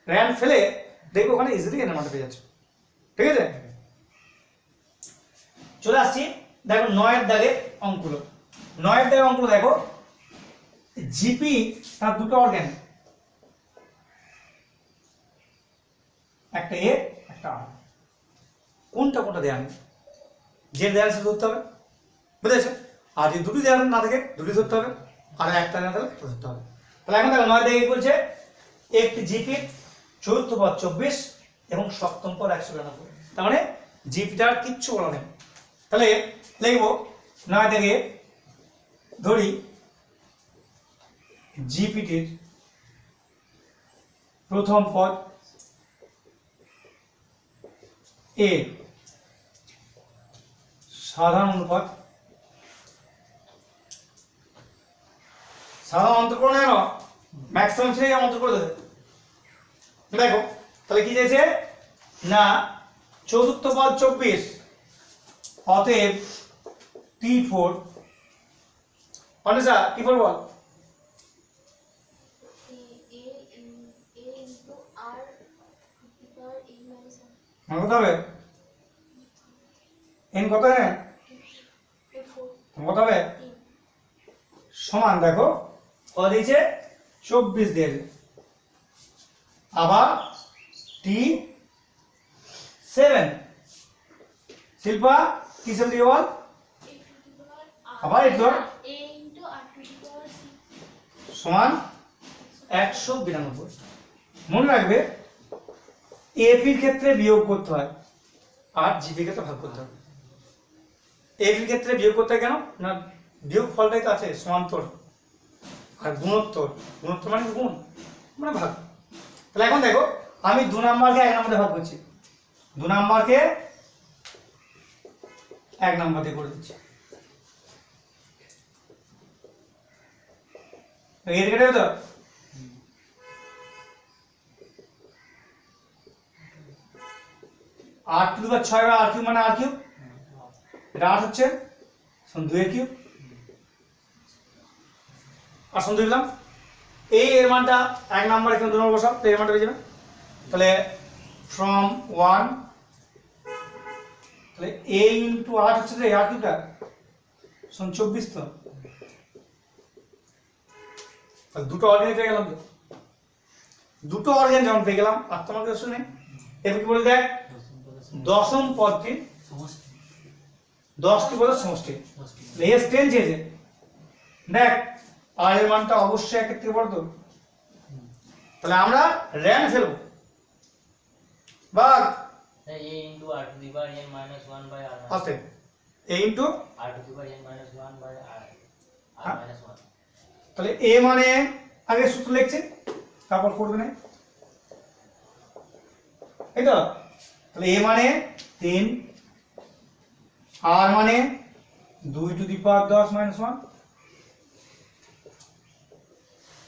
র্যান্ড ফেলে দেখবো ওখানে ইজিলি n এর মানটা পেয়ে যাচ্ছে। ঠিক আছে, চলে আসছি দেখো 9 এর দাগে অঙ্কগুলো। 9 এর দাগে অঙ্কগুলো দেখো, জিপি তার দুটো অর্গান, একটা এ একটা আর, কোনটা কোনটা দেয়া নেই, যে দেয়া আছে ধরতে হবে, বুঝেছো? আর যদি দুটি দেয়া না থাকে দুটি ধরতে হবে, আর একটা না থাকলে একটা ধরতে হবে। তাহলে এখন দেখো 9 দাগে কি বলছে, একটি জিপি চতুর্থ পদ 24 এবং সপ্তম পদ 192, তার মানে জিপিটার কিচ্ছু বলা নেই। তাহলে লিখবো 9 দাগে ধরি জিপিটির প্রথম পদ এ সাধারণ অনুপাত, সাধারণ অন্তর করে নেন, ম্যাক্সিমাম ছেড়ে অন্তর করে দেবে। দেখো তাহলে কি চাইছে না, চতুর্থ পদ 24, অতএব T4 অনিসা T4 বল। মনে করতে হবে n কত হয়, কত হবে সমান, দেখো কত দিয়েছে 24 দিয়েছে, আবার T7 শিল্পা T7 দিয়ে বল, আবার সমান 192। মনে রাখবে এপির ক্ষেত্রে বিয়োগ করতে হয় আর জিপির ক্ষেত্রে ভাগ করতে হয়। এপির ক্ষেত্রে বিয়োগ করতে হয় কেন না, বিয়োগ ফলটাই তো আছে সমান্তর, আর গুণোত্তর, গুণোত্তর মানে গুণ মানে ভাগ। তাহলে এখন দেখো আমি 2 নাম্বারকে 1 নাম্বারে ভাগ করছি, 2 নাম্বারকে 1 নাম্বার দিয়ে করে দিচ্ছি, এর কেটে তো 8 to the power 6 R cube মানে আর কিউব, এটা 8 হচ্ছে 2 এর কিউব, আর 2 দিলাম, এই এর মানটা 1 নাম্বার এখানে 2 নম্বর বসাও, তো এর মানটা পেয়ে যাবে। তাহলে ফ্রম 1, তাহলে a * 8 হচ্ছে যে আর কিউবটা 24, তো তাহলে দুটো অর্গান পেয়ে গেলাম, তো দুটো অর্গান যখন পেয়ে গেলাম আর তোমাকে শুনে এবার কি বলে দেখ, দশম পদটি 10টি পদের সমষ্টি, এস 10 চেয়েছে, দেখ আর এর মানটা অবশ্যই 1 এর থেকে বড়, তো তাহলে আমরা র্যান্ড ফেলবো, ভাগ a * r⁻n - 1/r আস্তে এ into r to the power n minus 1 by r হ্যাঁ। minus 1 তাহলে এ মানে আগে সূত্র লিখছে তারপর করবে না, এই তো। তাহলে এ মানে 3, আর মানে 2 টু দি পাওয়ার 10 মাইনাস 1,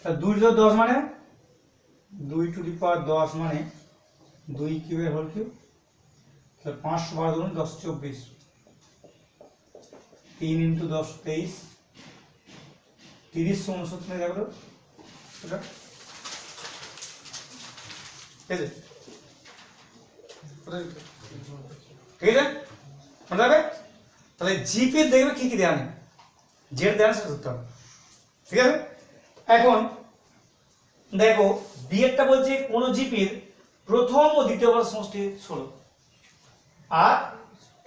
তাহলে 2 টু 10 মানে 2 টু দি পাওয়ার 10 মানে 2 কিউবের হোল কিউব, তাহলে 512 গুণ 10 24, 3 ইন্টু 10 23, 30 সমান সূত্র দেখো তো এটা, ঠিক আছে ঠিক আছে মনে রাখবে। তাহলে জিপি দেখবে কি কি দেওয়া নেই, জেড দেওয়া সেটা ধরতে হবে, ঠিক আছে। এখন দেখো বিয়েরটা বলছে কোন জিপির প্রথম ও দ্বিতীয় পদের সমষ্টি 16 আর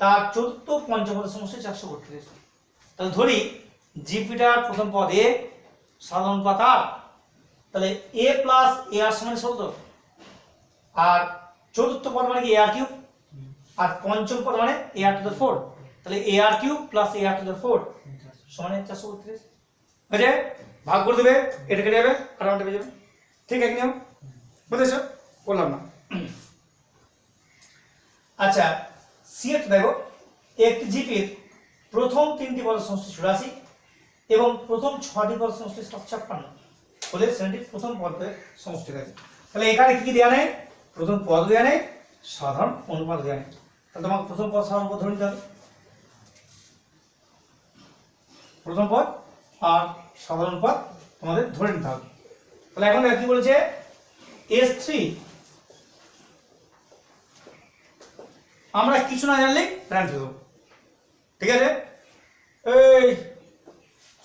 তার চতুর্থ পঞ্চম পদের সমষ্টি 432। তাহলে ধরি জিপিটার প্রথম পদ এ, সাধারণ পদ আর, তাহলে এ প্লাস এ আর সমান 16, আর চতুর্থ পদ মানে কি এ আর কিউব, আর পঞ্চম পদ মানে এ আর টু দ্য 4, তাহলে A R cube plus A R to the 4 সমান 432। বুঝে ভাগ করে দেবে, এটা কেটে যাবে আর আমারটা পেয়ে যাবে, ঠিক আছে নিয়ম বুঝেছো, বললাম না। আচ্ছা সিএট দেখো একটি জিপির প্রথম 3টি পদের সমষ্টি 84 এবং প্রথম 6টি পদের সমষ্টি 56 বলে শ্রেণীটির প্রথম পদের সমষ্টি আছে। তাহলে এখানে কি কি দেওয়া নেই, প্রথম পদ দেওয়া নেই, সাধারণ অনুপাত দেওয়া নেই। তাহলে তোমাকে প্রথম পদ সাধারণ পদ ধরে নিতে হবে, প্রথম পদ আর সাধারণ পদ তোমাদের ধরে নিতে হবে। তাহলে এখন কি বলেছে S3 আমরা কিছু না জানলে র্যান্ড দেবো, ঠিক আছে। এই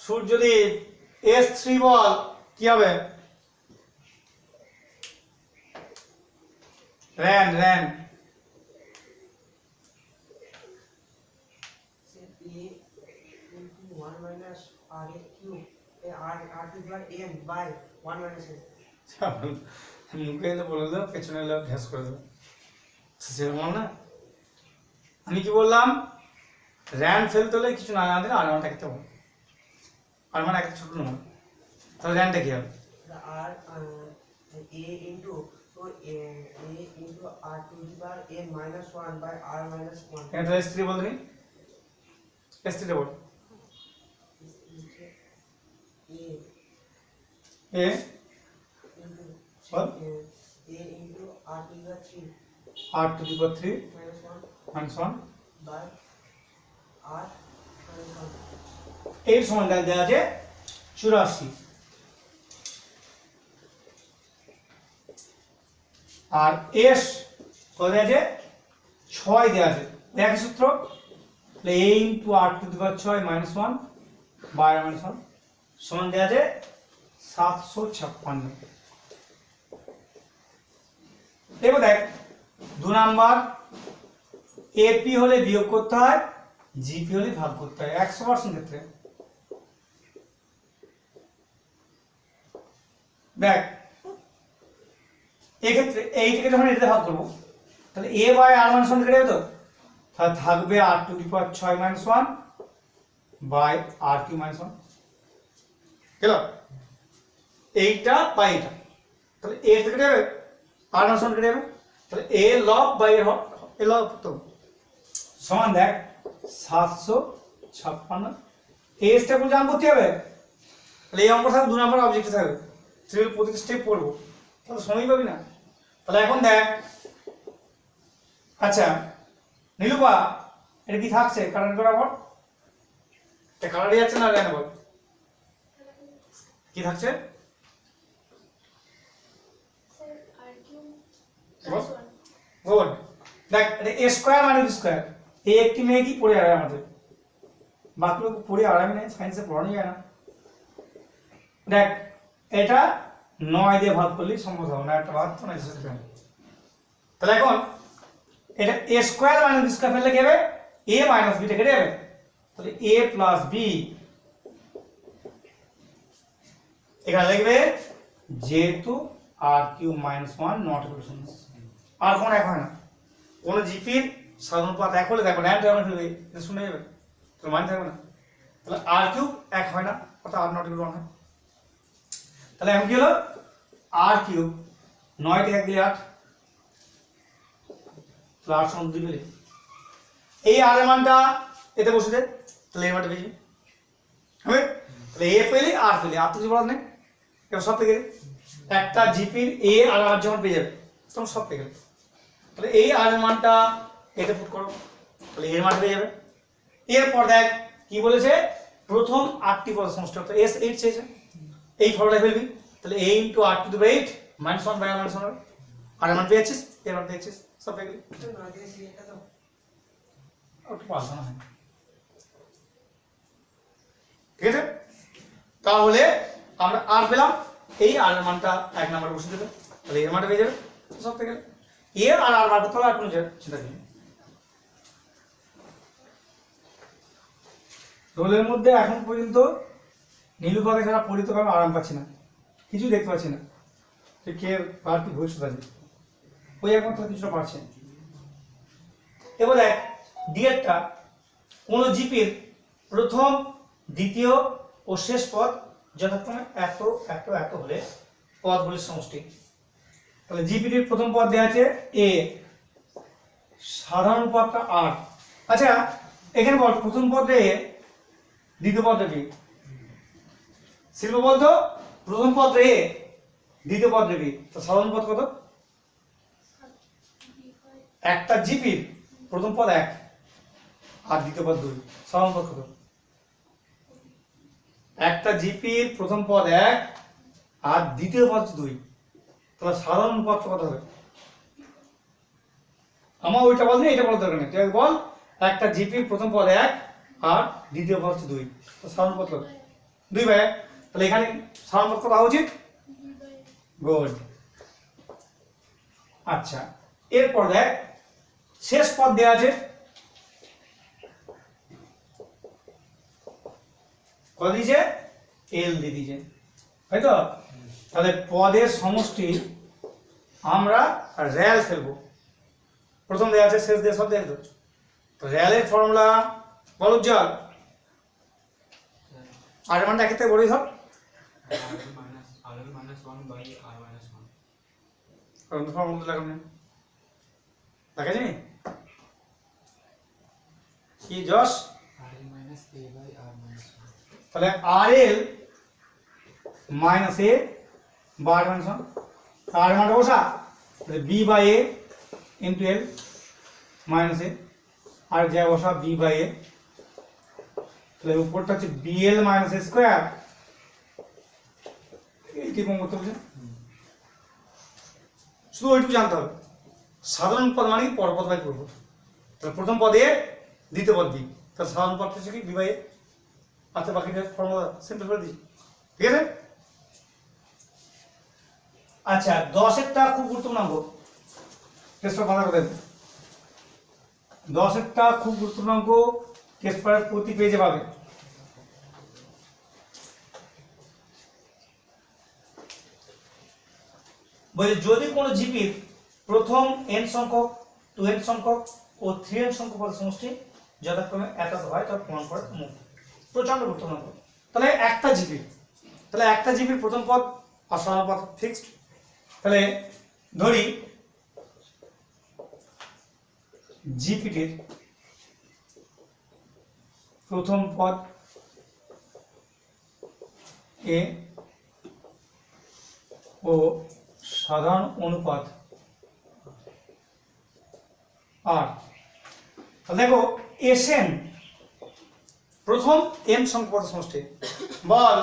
সূর্যদীপ S3 বল কি হবে, RAND RAND A into 1 minus r cube r to the power n by 1 minus n. মুখে এলে বলে দাও, পেছনে এলে ঘ্যাস করে দেবো, সেরকম না। আমি কি বললাম, র্যান্ড ফেলতে হলে কিছু না জানলে আর মানটা খেতে হবে, আর মানে একটা ছোট নয়, তাহলে র্যান্ডটা কি হবে, The r a into r to the power n minus 1 by r minus 1. এটা S3 বল তুমি, S3 ball A A into What? a into r to the power 3 r to the power 3 minus 1 minus 1 by r minus 1. এর সমান দেওয়া আছে 84, আর S কত দেওয়া আছে 6 দেওয়া আছে, একই সূত্র, তাহলে a into r to the power 6 minus 1 by r minus 1 সমান দেওয়া আছে 756। এবার দেখ 2 নাম্বার এপি হলে বিয়োগ করতে হয়, জিপি হলে ভাগ করতে হয় 100% ক্ষেত্রে। দেখ এক্ষেত্রে এইটাকে যখন এটাতে ভাগ করবো তাহলে এ বাই আর মাইনাস 1 কেটে যাবে, তো তাহলে থাকবে r to the power 6 minus 1 by r কিউ মাইনাস 1 গেল, এইটা বাই এটা, তাহলে এ কেটে যাবে আর মাইনাস 1 কেটে যাবে, তাহলে এ লব বাই এ লব তো সমান দেখ 756। এই স্টেপ জাম্প করতে হবে, তাহলে এই অঙ্ক থাকবে 2 নাম্বার অবজেক্ট থাকবে, সিরিয়াল প্রতিটা স্টেপ পড়বো, তাহলে সময় পাবি না। তাহলে এখন দেখ, আচ্ছা নীলুপা এটা কি থাকছে কারেন্ট বরাবর, এটা কারেন্টে যাচ্ছে না রেন বল কি থাকছে, Sir, r cube What? plus 1. Good. দেখ এটা a স্কয়ার মানে b স্কয়ার, এই একটি মেয়ে কি পড়ে আড়াই আমাদের, বাকি লোক পড়ে আড়াই নেই, সায়েন্সে পড়ানো যায় না। দেখ এটা 9 দিয়ে ভাগ করলে সম্ভব হবে না, একটা ভাগ তো না সেটা। তাহলে এখন এটা a স্কয়ার মানে b স্কয়ার ফেললে কি হবে, a মাইনাস b টা কেটে যাবে, তাহলে a প্লাস b এখানে লিখবে যেহেতু r cube minus 1 not equal to 0। আর কোন এক হয় না, কোন জিপির সাধারণ পাত এক হলে দেখো র্যান্ড ফেলবে এটা শুনে যাবে, তো মানে থাকবে না, তাহলে আর কিউব 1 হয় না, অর্থাৎ আর নট ইকুয়াল 1 হয়। তাহলে এখন কি হলো, আর কিউব 9 তে 1 দিলে 8, তাহলে 8 সমান 2 পেলে এই আর এর মানটা এতে বসে দে, তাহলে এর মানটা পেয়ে যাবে হবে। তাহলে এ পেলে আর পেলে আর তো কিছু বলার নেই, এবার সব পেয়ে গেলে একটা জিপির এ আর আর যখন পেয়ে যাবে তখন সব পেয়ে গেলে। তাহলে এই আর এর মানটা এতে পুট করো, তাহলে এর মান পেয়ে যাবে। এরপর দেখ কি বলেছে, প্রথম 8টি পদের সমষ্টি, অর্থাৎ এস 8 চেয়েছে, এই ফর্মুলা ফেলবি, তাহলে a * r to the 8 -1 by r - 1 হবে। আর এর মান পেয়েছিস, এর মান পেয়েছিস, সব পেয়ে গেলি। তো না দিয়েছি এটা তো একটু পাল্টা না হয়, ঠিক আছে। তাহলে আমরা আর পেলাম, এই আর এর মানটা 1 নম্বরে বসে দেবে, তাহলে এর মানটা পেয়ে যাবে, সব পেয়ে গেল। এর আর আর বার করতে হলে আর কোনো চিন্তা নেই। রোলের মধ্যে এখন পর্যন্ত নীলুপাকে ছাড়া পড়িতে কারণ আরাম পাচ্ছি না, কিছু দেখতে পাচ্ছি না যে কে আর কি ভবিষ্যৎ আছে, ওই একমাত্র কিছুটা পারছে। এবার দেখ ডিএরটা কোন জিপির প্রথম, দ্বিতীয় ও শেষ পদ যথাক্রমে এত এত এত হলে পদগুলির সমষ্টি। তাহলে জিপিটির প্রথম পদ দেওয়া আছে এ, সাধারণ পদটা আর। আচ্ছা এখানে বল প্রথম পদে এ, দ্বিতীয় পদে বি। শিল্প বলতো প্রথম পদ এ, দ্বিতীয় পদ বি, তো সাধারণ পদ কত? একটা জিপির প্রথম পদ 1 আর দ্বিতীয় পদ 2, সাধারণ পদ কত? একটা জিপির প্রথম পদ 1 আর দ্বিতীয় পদ 2, তাহলে সাধারণ পদ কত হবে? আমার ওইটা বল না, এটা বলার দরকার নেই, তুই বল একটা জিপির প্রথম পদ 1 আর দ্বিতীয় পদ 2, তো সাধারণ পদ কত? 2/1। তাহলে এখানে সাধারণ পদ কত হওয়া উচিত? গুড। আচ্ছা এরপর দেখ শেষ পদ দেওয়া আছে কত দিয়েছে, এল দিয়ে দিয়েছে, তাই তো। তাহলে পদের সমষ্টি আমরা রেল ফেলবো, প্রথম দেওয়া আছে শেষ দিয়ে সব দেওয়া আছে, তো রেলের ফর্মুলা বল উজ্জ্বল, আর মানটা একের থেকে বড়ই সব r-1 by r-1 কারণ ফর্মুলা লাগানো দেখা যায়নি কি যশ, r minus a by r minus 1 তাহলে RL মাইনাস এ বা আর মাইনাস 1, আর মানটা বসা, তাহলে B by A into L minus A, আর যা বসা বি বাই এ, তাহলে উপরটা হচ্ছে বিএল মাইনাস এ স্কোয়ার, এইটি কম করতে হবে, শুধু ওইটুকু জানতে হবে। সাধারণ পদ মানে পরপদ বাই পূর্ব, তাহলে প্রথম পদ এ, দ্বিতীয় পদ বি, তাহলে সাধারণ পদ হচ্ছে কি বি বাই এ। আচ্ছা বাকিটা ফর্মুলা সিম্পল করে দিই, ঠিক আছে। আচ্ছা 10-এরটা খুব গুরুত্বপূর্ণ অঙ্ক, টেস্ট পেপার কথা বলেন, 10-এরটা খুব গুরুত্বপূর্ণ অঙ্ক, টেস্ট পেপার প্রতি পেজে পাবে। বলে যদি কোনো জিপির প্রথম n সংখ্যক, 2n সংখ্যক ও 3n সংখ্যক পদের সমষ্টি যথাক্রমে এত হয় তবে প্রমাণ করে মুখ, প্রচন্ড গুরুত্বপূর্ণ। তাহলে একটা জিপি, তাহলে একটা জিপির প্রথম পদ আর সাধারণ পদ ফিক্সড, তাহলে ধরি জিপিটির প্রথম পদ এ ও সাধারণ অনুপাত আর। দেখো এসএন প্রথম এন সংখ্যক সমষ্টি, বল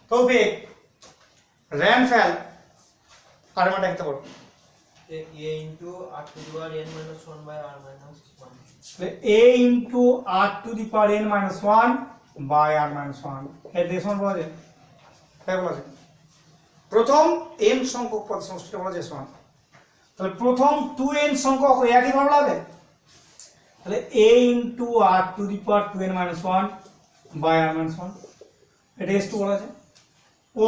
তৌফিক র্যানফেল আর মানটা লিখতে পারো, a into r to the power n minus 1 by r minus 1, তাহলে a into r to the power n minus 1 by r minus 1 এর ডেসিমাল বলা যায়, তাই বলা যায়। প্রথম n সংখ্যক পদ সমষ্টিটা বলা যায় সমান, তাহলে প্রথম 2n সংখ্যক একই ফর্মুলা হবে, তাহলে a into r to the power 2n minus 1 by r minus 1 এটা s2 বলা আছে। ও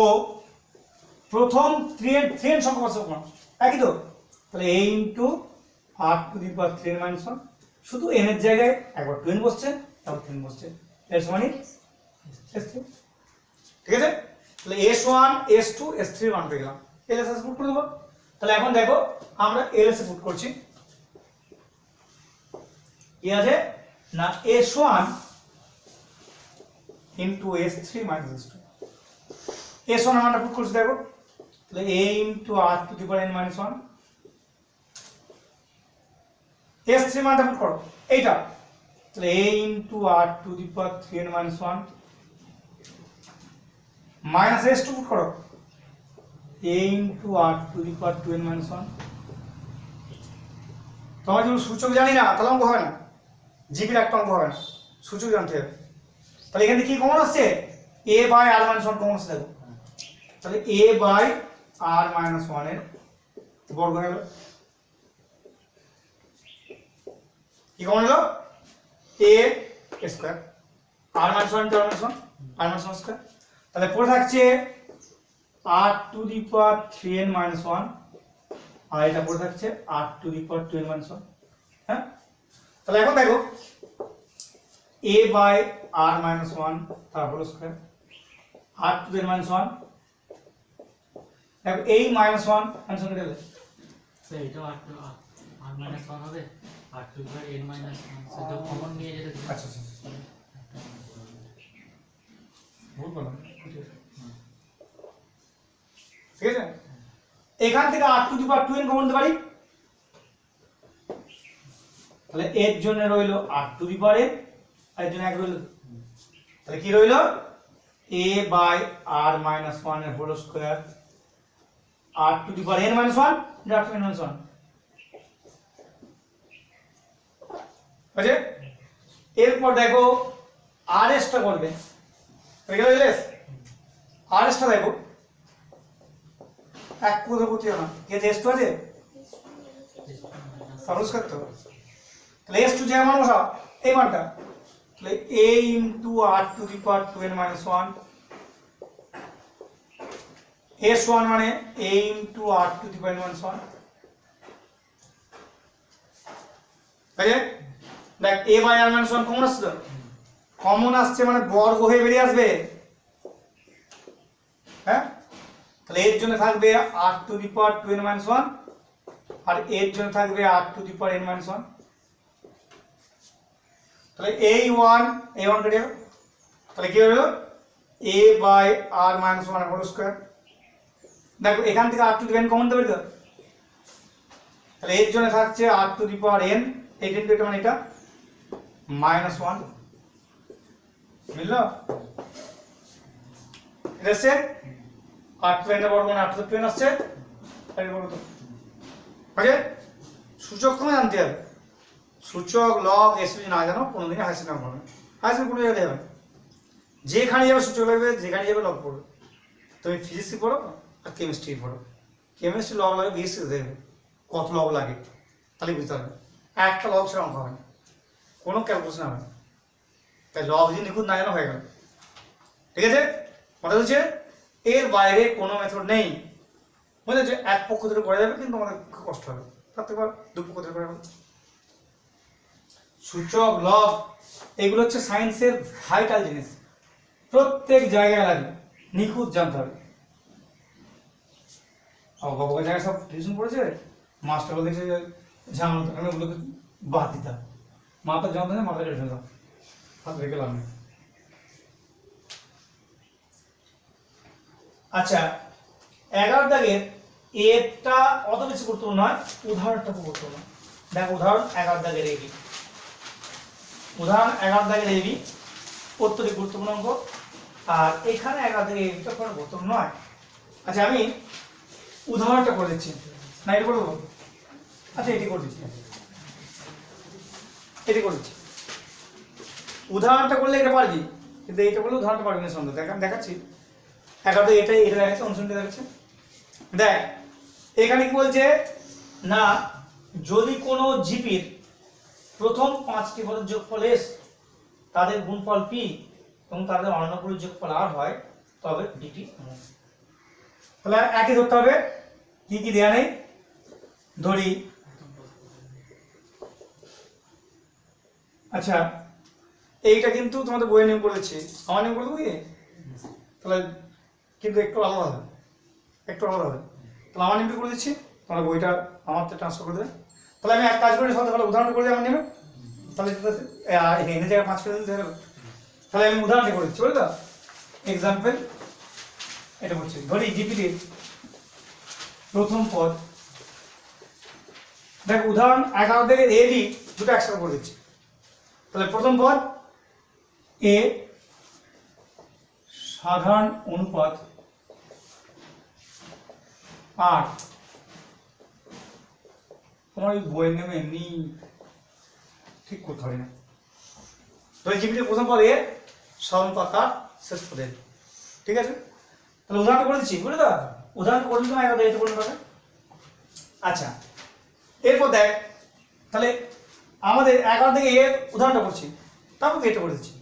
প্রথম 3n সংখ্যক পদ সমান একই তো, তাহলে a into r to the power 3n minus 1, শুধু n এর জায়গায় একবার 2n বসছে তারপর 3 বসছে এর সমানই S3 ঠিক আছে তাহলে S1 S2 S3 মান পেয়ে গেলাম LHS পুট করে দেবো তাহলে এখন দেখো আমরা LHS পুট করছি কি আছে না S1 into S3 minus S2 S1 আমরা পুট করছি দেখো তাহলে A into R to the power n minus 1 S3 মানটা পুট করো এইটা তাহলে A into R to the power 3n minus 1 minus S2 put করো A into R to the power 2n minus 1 তোমার যদি সূচক জানি না তাহলে অঙ্ক হবে না জিপির একটা অঙ্ক হবে না সূচক জানতে হবে তাহলে এখানে কি কমন আসছে A by R minus 1 common আসছে দেখো তাহলে A by R minus 1 এর বর্গ হলো কি কমন হলো A square R minus 1 into R minus 1 R minus 1 square তাহলে পড়ে থাকছে R to the power 3n minus 1 আর এটা পড়ে থাকছে R to the power 2n minus 1 হ্যাঁ তাহলে এখন দেখো A by R minus 1 তার whole square R to the n minus 1 দেখো এই minus 1 অ্যানসার কেটে দেবে স্যার এটা আর মাইনাস 1 হবে আর টু বাই n মাইনাস 1 সেটা কমন নিয়ে যেতে দিন। আচ্ছা আচ্ছা ভুল বললাম ঠিক আছে এখান থেকে R to the power 2n common নিতে পারি তাহলে এর জন্য রইলো R to the power n আর এর জন্য এক রইলো তাহলে কি রইলো A by R minus 1 এর whole square R to the power n minus 1 R to n minus 1 বুঝে এরপর দেখো RS টা করবে হয়ে গেল এলএস RS টা দেখো এক কোথা কোথাও না কে S2 আছে সরস করতে তাহলে S2 যে মান বসাও এই মানটা তাহলে A into R to the power 2n minus 1 S1 মানে A into R to the power n minus 1 বুঝে দেখ A by R minus 1 common আসছে কমন আসছে মানে বর্গ হয়ে বেরিয়ে আসবে হ্যাঁ তাহলে এর জন্য থাকবে R to the power 2n minus 1 আর এর জন্য থাকবে R to the power n minus 1 তাহলে A1 কেটে গেল তাহলে কি হলো A by R minus 1 whole square দেখো এখান থেকে R to the n common দেবে তো তাহলে এর জন্য থাকছে R to the power n এই এটা মানে এটা minus 1 মিললো এটা সে R to the n এর বর্গ মানে R to the 2n আসছে তাই বলো তো ওকে সূচক তুমি জানতে হবে সূচক লগ এস যদি না জানো কোনোদিনই হাই সেকেন্ডারি পড়বে হাই সেকেন্ডারি কোনো জায়গায় যাবে না যেখানে যাবে সূচক লাগবে যেখানে যাবে লগ পড়বে তুমি ফিজিক্স পড়ো আর কেমিস্ট্রি পড়ো কেমিস্ট্রি লগ লাগে বিএসসি দেখবে কত লগ লাগে তাহলে বুঝতে পারবে একটা লগ ছাড়া অঙ্ক হবে না কোনো ক্যালকুলেশন হবে না তাই লগ যদি নিখুঁত না জানো হয়ে গেল ঠিক আছে কথা হচ্ছে এর বাইরে কোনো মেথড নেই বুঝতে হচ্ছে এক পক্ষ ধরে পড়ে যাবে কিন্তু আমাদের খুব কষ্ট হবে থাকতে পার দু পক্ষ ধরে পড়ে যাবে সূচক লগ এগুলো হচ্ছে সায়েন্সের ভাইটাল জিনিস প্রত্যেক জায়গায় লাগবে নিখুঁত জানতে হবে বাবা জায়গায় সব টিউশন পড়েছে মাস্টার বলেছে ঝামেলা তো ওগুলোকে বাদ দিতাম মাথা জানতে না মাথা রেখে দাও হাত রেখে লাভ নেই আচ্ছা 11 দাগের এটা অত বেশি গুরুত্বপূর্ণ নয় উদাহরণটা খুব গুরুত্বপূর্ণ দেখো উদাহরণ 11 দাগের এবি উদাহরণ 11 দাগের এবি অত্যধিক গুরুত্বপূর্ণ অঙ্ক আর এখানে 11 দাগের এবিটা কোনো গুরুত্বপূর্ণ নয় আচ্ছা আমি উদাহরণটা করে দিচ্ছি না এটা করে দেবো আচ্ছা এটি করে দিচ্ছি উদাহরণটা করলে এটা পারবি কিন্তু এইটা করলে উদাহরণটা পারবি না সন্দেহ দেখাচ্ছি একাতে এটা দেখাচ্ছে অনুসরণটা দেখাচ্ছে দেখ এখানে কি বলছে না যদি কোনো জিপির প্রথম 5টি পদের যোগফল s তাদের গুণফল p এবং তাদের অন্যগুলোর যোগফল r হয় তবে ডিটি তাহলে একই ধরতে হবে কি কি দেয়া নেই ধরি আচ্ছা এইটা কিন্তু তোমাদের বইয়ের নিয়ম করে দিচ্ছি, আমার নিয়ম করে দেবো কি? তাহলে কিন্তু একটু আলাদা হবে, একটু আলাদা হবে। তাহলে আমার নিয়মটা করে দিচ্ছি, তোমরা বইটা আমারটা ট্রান্সফার করে দেবে। তাহলে আমি এক কাজ করি, সব তাহলে উদাহরণটা করে দিই আমার নিয়মে। তাহলে এনে জায়গায় 5 ফেলে দিতে হবে। তাহলে আমি উদাহরণটা করে দিচ্ছি, বলে তো এক্সাম্পল এটা বলছি। ধরি জিপিটির প্রথম পদ, দেখ উদাহরণ 11 থেকে এ বি দুটো একসাথে করে দিচ্ছি। তাহলে প্রথম পদ এ সাধারণ অনুপাত 8, তোমার এই বইয়ের নেমে এমনি ঠিক করতে পারি না। ধরি জিপিটির প্রথম পদ এ সাধারণ অনুপাত 8 শেষ পদে, ঠিক আছে? তাহলে উদাহরণ করে দিচ্ছি, বুঝলে তো? উদাহরণ করে দিলাম 11 থেকে করে পাবে। আচ্ছা, এরপর দেখ, তাহলে আমাদের 11 থেকে এর উদাহরণটা করছি, তারপর এটা করে দিচ্ছি।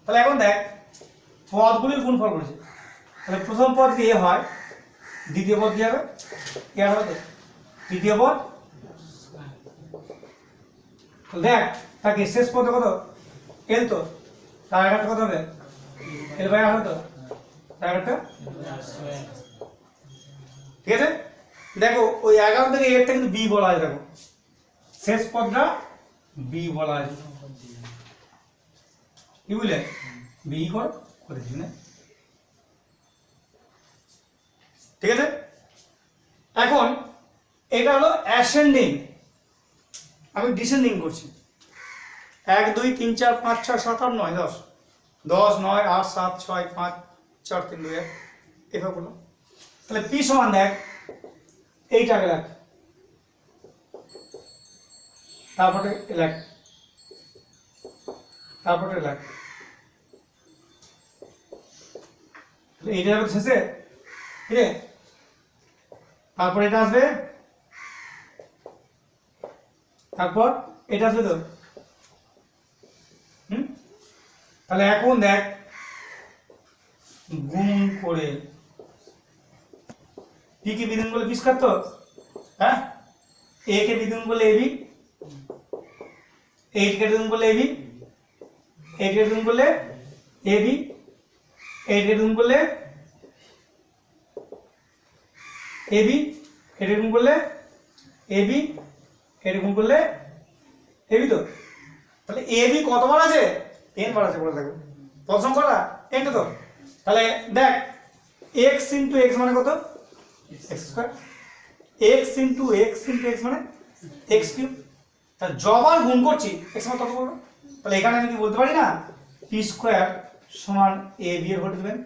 তাহলে এখন দেখ পদগুলির গুণফল করেছে। তাহলে প্রথম পদ যদি এ হয়, দ্বিতীয় পদ কি হবে? এ হবে তো তৃতীয় পদ। দেখ তাকে শেষ পদে কত? এল, তো তার একটা কত হবে? এল বাই আর হবে তো, তার একটা, ঠিক আছে? দেখো ওই 11 থেকে এরটা কিন্তু বি বলা হয়, দেখো শেষ পদটা বি বলা হয়, কি বুঝলে? বি করেছি না, ঠিক আছে? এখন এটা হলো অ্যাসেন্ডিং, আমি ডিসেন্ডিং করছি। 1 2 3 4 5 6 7 8 9 10 10 9 8 7 6 5 4 3 2 1 এভাবে বলো। তাহলে পি সমান দেখ এইটাকে রাখ, তারপরে লেখ, তারপরে লেখ, এইটা যাবে শেষে, ঠিক আছে? তারপর এটা আসবে, তারপর এটা আসবে তো। তাহলে এখন দেখ গুণ করে পি কে বিগুণ করলে পিস কাটতো, হ্যাঁ? এ কে বিগুণ করলে এবি, 8 কে বিগুণ করলে এবি, 8 কে বিগুণ করলে এবি, 8 কে বিগুণ করলে এবি, 8 কে বিগুণ করলে এবি, 8 গুণ করলে এবি তো। তাহলে এবি কতবার আছে? n বার আছে, বলে দেখো প্রথম করা n তো। তাহলে দেখ x ইনটু x মানে কত? x square. x into x into x মানে x কিউব। তাহলে যবার গুণ করছি x মানে কত করব? তাহলে এখানে আমি কি বলতে পারি না p স্কয়ার সমান ab এর হোল দিবেন,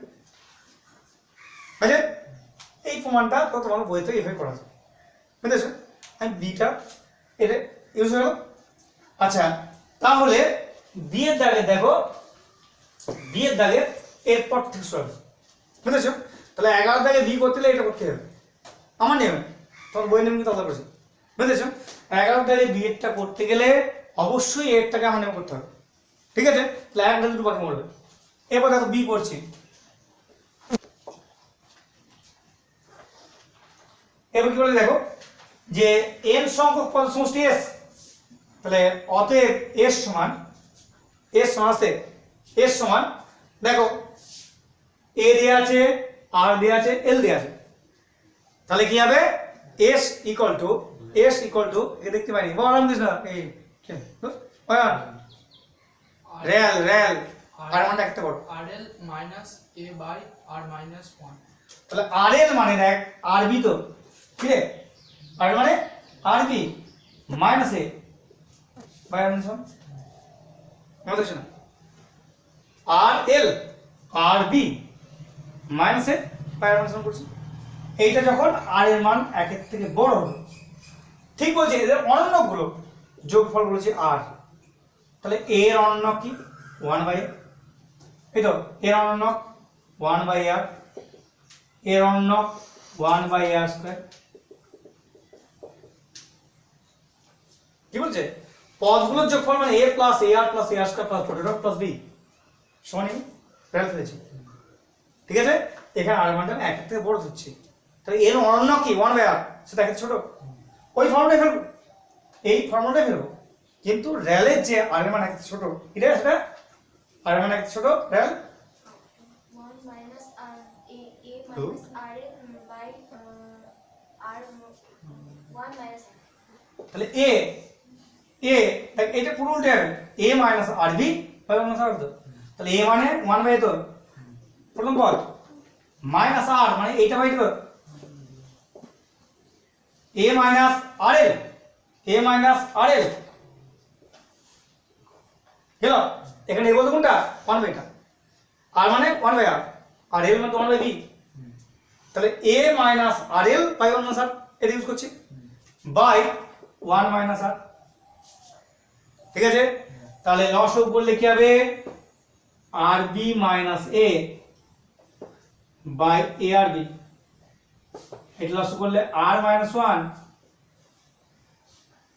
বুঝলে? এই প্রমাণটা তো তোমার বইতে এভাবে করা যায়, বুঝেছো? আমি বিটা এটা ইউজ হলো। আচ্ছা, তাহলে বি এর দাগে দেখো, বি এর দাগে এরপর থেকে শুরু হবে, বুঝেছো? তাহলে 11 দাগে বি করতে হলে এটা করতে হবে, আমার নিয়ম, তোমার বই নিয়ম কিন্তু আলাদা করেছে, বুঝেছো? 11 দাগে বি এরটা করতে গেলে অবশ্যই এরটাকে আমার নিয়ম করতে হবে, ঠিক আছে? তাহলে 1 2 বাকি মরবে। এরপর দেখো বি করছি, এবার কি বলে দেখো যে n সংখ্যক পদ সমষ্টি s, তাহলে অতএব s সমান আছে, s সমান দেখো a দেয়া আছে, r দেয়া আছে, l দেয়া আছে। তাহলে কি হবে? s ইকুয়াল টু এ দেখতে পাইনি বললাম কিছু না, এই রেল আর মানটা একটা করো, rl minus a by r minus 1। তাহলে rl মানে দেখ rb তো, ঠিক আছে? আর মানে rb minus a by r minus 1, মনে হচ্ছে না? rl rb minus a by r minus 1 করছি। এইটা যখন r এর মান 1 এর থেকে বড় হবে, ঠিক বলছি, এদের অনন্যগুলো যোগফল বলেছি r। তাহলে a এর অনন্য কি? 1 বাই a, এই তো এর অনন্য 1 বাই r, এর অনন্য 1 বাই r স্কয়ার। কি বলছে? পদগুলোর যোগফল মানে a plus ar plus ar square plus product plus b সমান রেল ফেলেছি, ঠিক আছে? এখানে r মানটা 1 এর থেকে বড় হচ্ছে, তাহলে এর অনন্য কি? 1 বাই r, সেটা কি ছোট? ওই ফর্মুলায় ফেলবো, এই ফর্মুলায় ফেলবো, কিন্তু রেলের যে r এর মান 1 এর থেকে ছোট, এটা সেটা আর মানে ছোট rail 1 minus r a Two. minus r by r 1 minus r. তাহলে এ দেখ এটা পুরো উল্টে যাবে A minus R B by 1 minus R তো তাহলে এ মানে 1 বাই তো প্রথম পদ মাইনাস আর মানে এইটা বাই তো এ মাইনাস আর এল হলো এখানে এ বলতে কোনটা 1 বাই এটা আর মানে 1 বাই আর আর এল মানে 1 বাই বি তাহলে A minus R L by 1 minus R এটা ইউজ করছি বাই 1 মাইনাস আর ঠিক আছে তাহলে লসক করলে কি হবে R B minus A by A R B এটা লসক করলে আর মাইনাস 1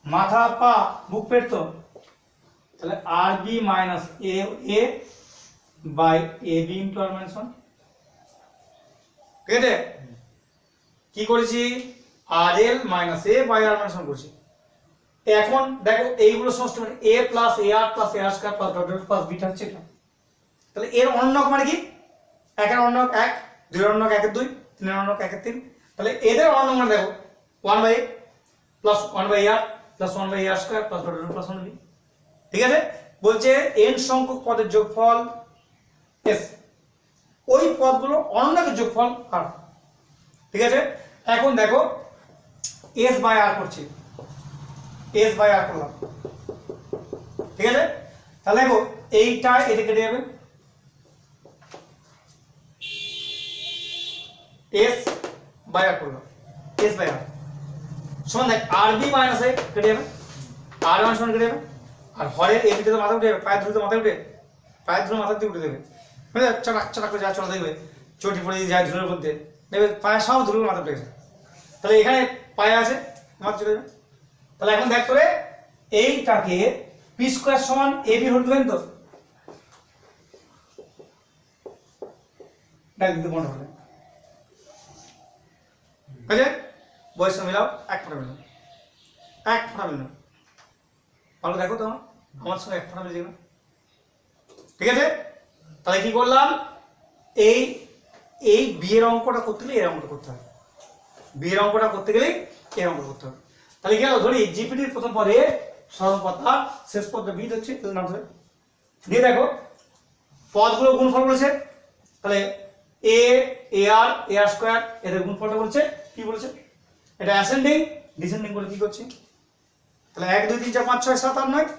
মাথা পা বুক পেট তো তাহলে R B minus A by A B into R minus 1 ঠিক আছে কি করেছি R L minus A by R minus 1 করছি এখন দেখো এইগুলো সমস্ত মানে a plus A R plus A R square plus dot dot plus বিটা হচ্ছে এটা তাহলে এর অনন্যক মানে কি একের অনন্যক 1 দুই এর অনন্যক 1 এর 2 তিন এর অনন্যক 1 এর 3 তাহলে এদের অনন্যক মানে দেখো 1 by plus 1 by r plus 1 by R square plus dot dot plus 1 b ঠিক আছে বলছে n সংখ্যক পদের যোগফল s ওই পদগুলো অনন্যকের যোগফল r ঠিক আছে এখন দেখো s বাই r করছি s বাই r করলাম ঠিক আছে তাহলে দেখো এইটা এটা কেটে যাবে s বাই r করলাম s বাই r সমান দেখ rb মাইনাস a কেটে যাবে r মান সমান কেটে যাবে আর হরের a বিতে তো মাথা উঠে যাবে পায়ের ধুলো মাথা উঠে পায়ের ধুলো মাথা দিয়ে উঠে দেবে মানে চটাক চটাক করে যা চলা দেখবে চটি পড়ে যায় ধুলোর মধ্যে দেখবে পায়ে সব ধুলো মাথা উঠে গেছে তাহলে এখানে পায়ে আছে মাথা চলে যাবে তাহলে এখন দেখ করে এইটাকে p স্কয়ার সমান ab হোল দেবেন তো দেখ দিতে মনে হলো বুঝলে বয়স মিলাও এক ফোঁটা মিলাও ভালো দেখো তো আমার সঙ্গে এক ফোঁটা মিলে যাবে ঠিক আছে তাহলে কি করলাম এই বি এর অঙ্কটা করতে গেলে এর অঙ্কটা করতে হবে বি এর অঙ্কটা করতে গেলে এর অঙ্ক করতে হবে তাহলে গেল ধরি জিপিটির প্রথম পদে সরল পদ আর শেষ পদটা বি হচ্ছে নাম ধরে দিয়ে দেখো পদগুলো গুণফল বলেছে তাহলে এ আর স্কয়ার এদের গুণফলটা বলছে কি বলেছে এটা অ্যাসেন্ডিং ডিসেন্ডিং করে কি করছি তাহলে 1 2 3 4 5 6 7 8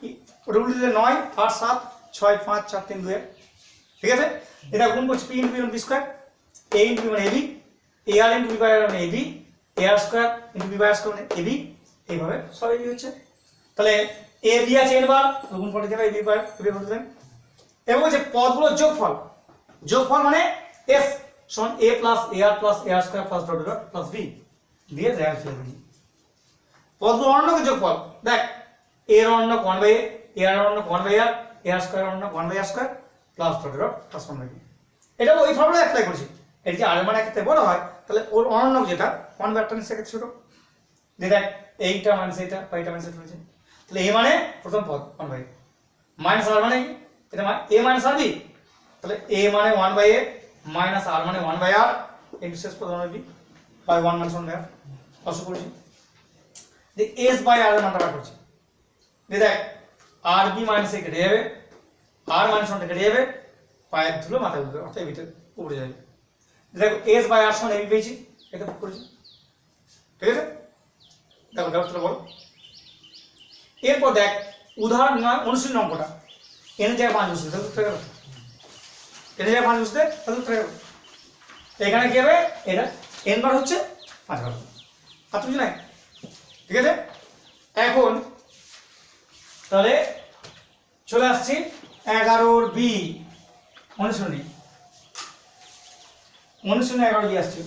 9 ওটা উল্টে দিলে 9 8 7 6 5 4 3 2 ঠিক আছে এটা গুণ করছি p into b square a into b মানে ab ar into b by r মানে ab ar square into b by r square মানে ab এইভাবে সব ab হচ্ছে তাহলে ab আছে n বার গুণ করে দেবে ab বাই ab করে দেবেন এবং যে পদগুলোর যোগফল মানে s সমান a plus ar plus ar square plus dot dot plus b দিয়ে রেল ফেলবি পদগুলোর অনন্যকের যোগফল দেখ a এর অনন্যক 1 বাই a আর অনন্যক 1 বাই r ar স্কয়ার অনন্যক 1 by r square plus dot dot plus 1 by b এটা ওই ফর্মুলা অ্যাপ্লাই করছি এর যে r মানে একটা বড় হয় তাহলে ওর অনন্যক যেটা 1 বাই r টাইমস সেকেন্ড ছোট যে দেখ এইটা মাইনাস এইটা এইটা মাইনাস এইটা হয়েছে তাহলে a মানে প্রথম পদ 1 বাই মাইনাস r মানে এটা a মাইনাস r b তাহলে a মানে 1 বাই a মাইনাস r মানে 1 বাই r ইনটু শেষ পদ 1 by b by 1 minus 1 by r অসু করছি যে s বাই r এর মানটা বার করছি যে দেখ r b মাইনাস a কেটে যাবে r মাইনাস 1 কেটে যাবে পায়ের ধুলো মাথায় উঠবে অর্থাৎ এই ভিতরে উপরে যাবে দেখো s বাই r সমান ab পেয়েছি এটা পুট করেছি ঠিক আছে দেখো ডাউটটা বল এরপর দেখ উদাহরণ অনুশীলন অঙ্কটা n এর জায়গায় 5 বসে তাহলে উত্তর গেল n এর জায়গায় 5 বসতে তাহলে উত্তর গেল এখানে কি হবে এটা n বার হচ্ছে 5 বার আর তুমি নাই ঠিক আছে এখন তাহলে চলে আসছি 11 b অনুশীলনী 11 b আসছে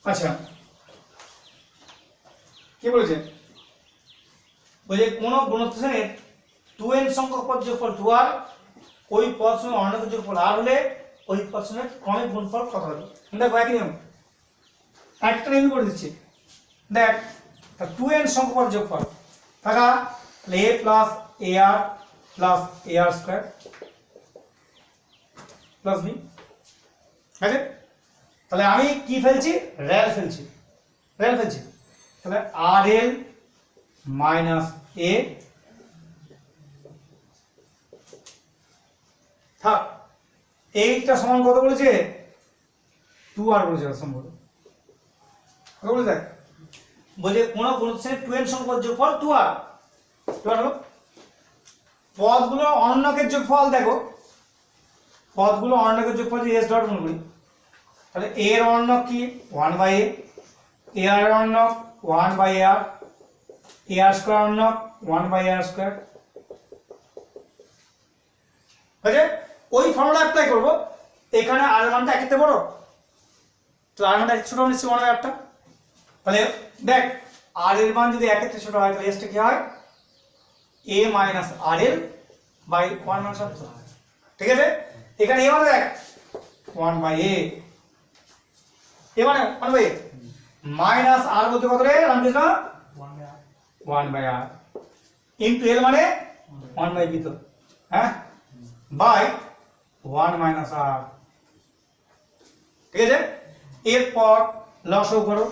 আচ্ছা কি বলেছে বলে কোন গুণিত শ্রেণীর 2n সংখ্যক পদ যোগফল 2r ওই পদ সঙ্গে অনন্যকের যোগফল r হলে ওই পদের ক্রমিক গুণফল কত হবে। দেখো একই নিয়ম, একটা নিয়ম করে দিচ্ছি। দেখ 2n সংখ্যক পদের যোগফল থাকা a plus ar plus ar square plus b, ঠিক আছে? তাহলে আমি কি ফেলছি, রেল ফেলছি, তাহলে rl মাইনাস a থাক, এইটা সমান কত বলেছে, 2r বলেছে সম্ভবত, কত বলেছে দেখ, বলছে কোন গুণশ্রেণীর 2n সংখ্যক পদের যোগফল 2r, হলো পদগুলো অনন্যকের যোগফল। দেখো পদগুলো অনন্যকের যোগফল যদি s ডট গুণ করি, তাহলে a এর অনন্যক কি 1/a, ar এর অনন্যক 1/ar, ar স্কয়ার অনন্যক 1/ar স্কয়ার, ঠিক আছে? ওই ফর্মুলা অ্যাপ্লাই করব, এখানে আর এর মানটা একের থেকে বড়, তো আর মানটা ছোট নিশ্চয়ই 1/8টা, তাহলে দেখ আর এর মান যদি একের থেকে ছোট হয় তাহলে এসটা কি হয়, a minus rl by 1 minus r, ঠিক আছে? এখানে a মানে দেখ 1/a, a মানে 1/a মাইনাস r বলতে কত রে রামকৃষ্ণ, 1/r ইনটু l মানে 1/b, তো হ্যাঁ, বাই 1 মাইনাস r, ঠিক আছে? এরপর লসও করো,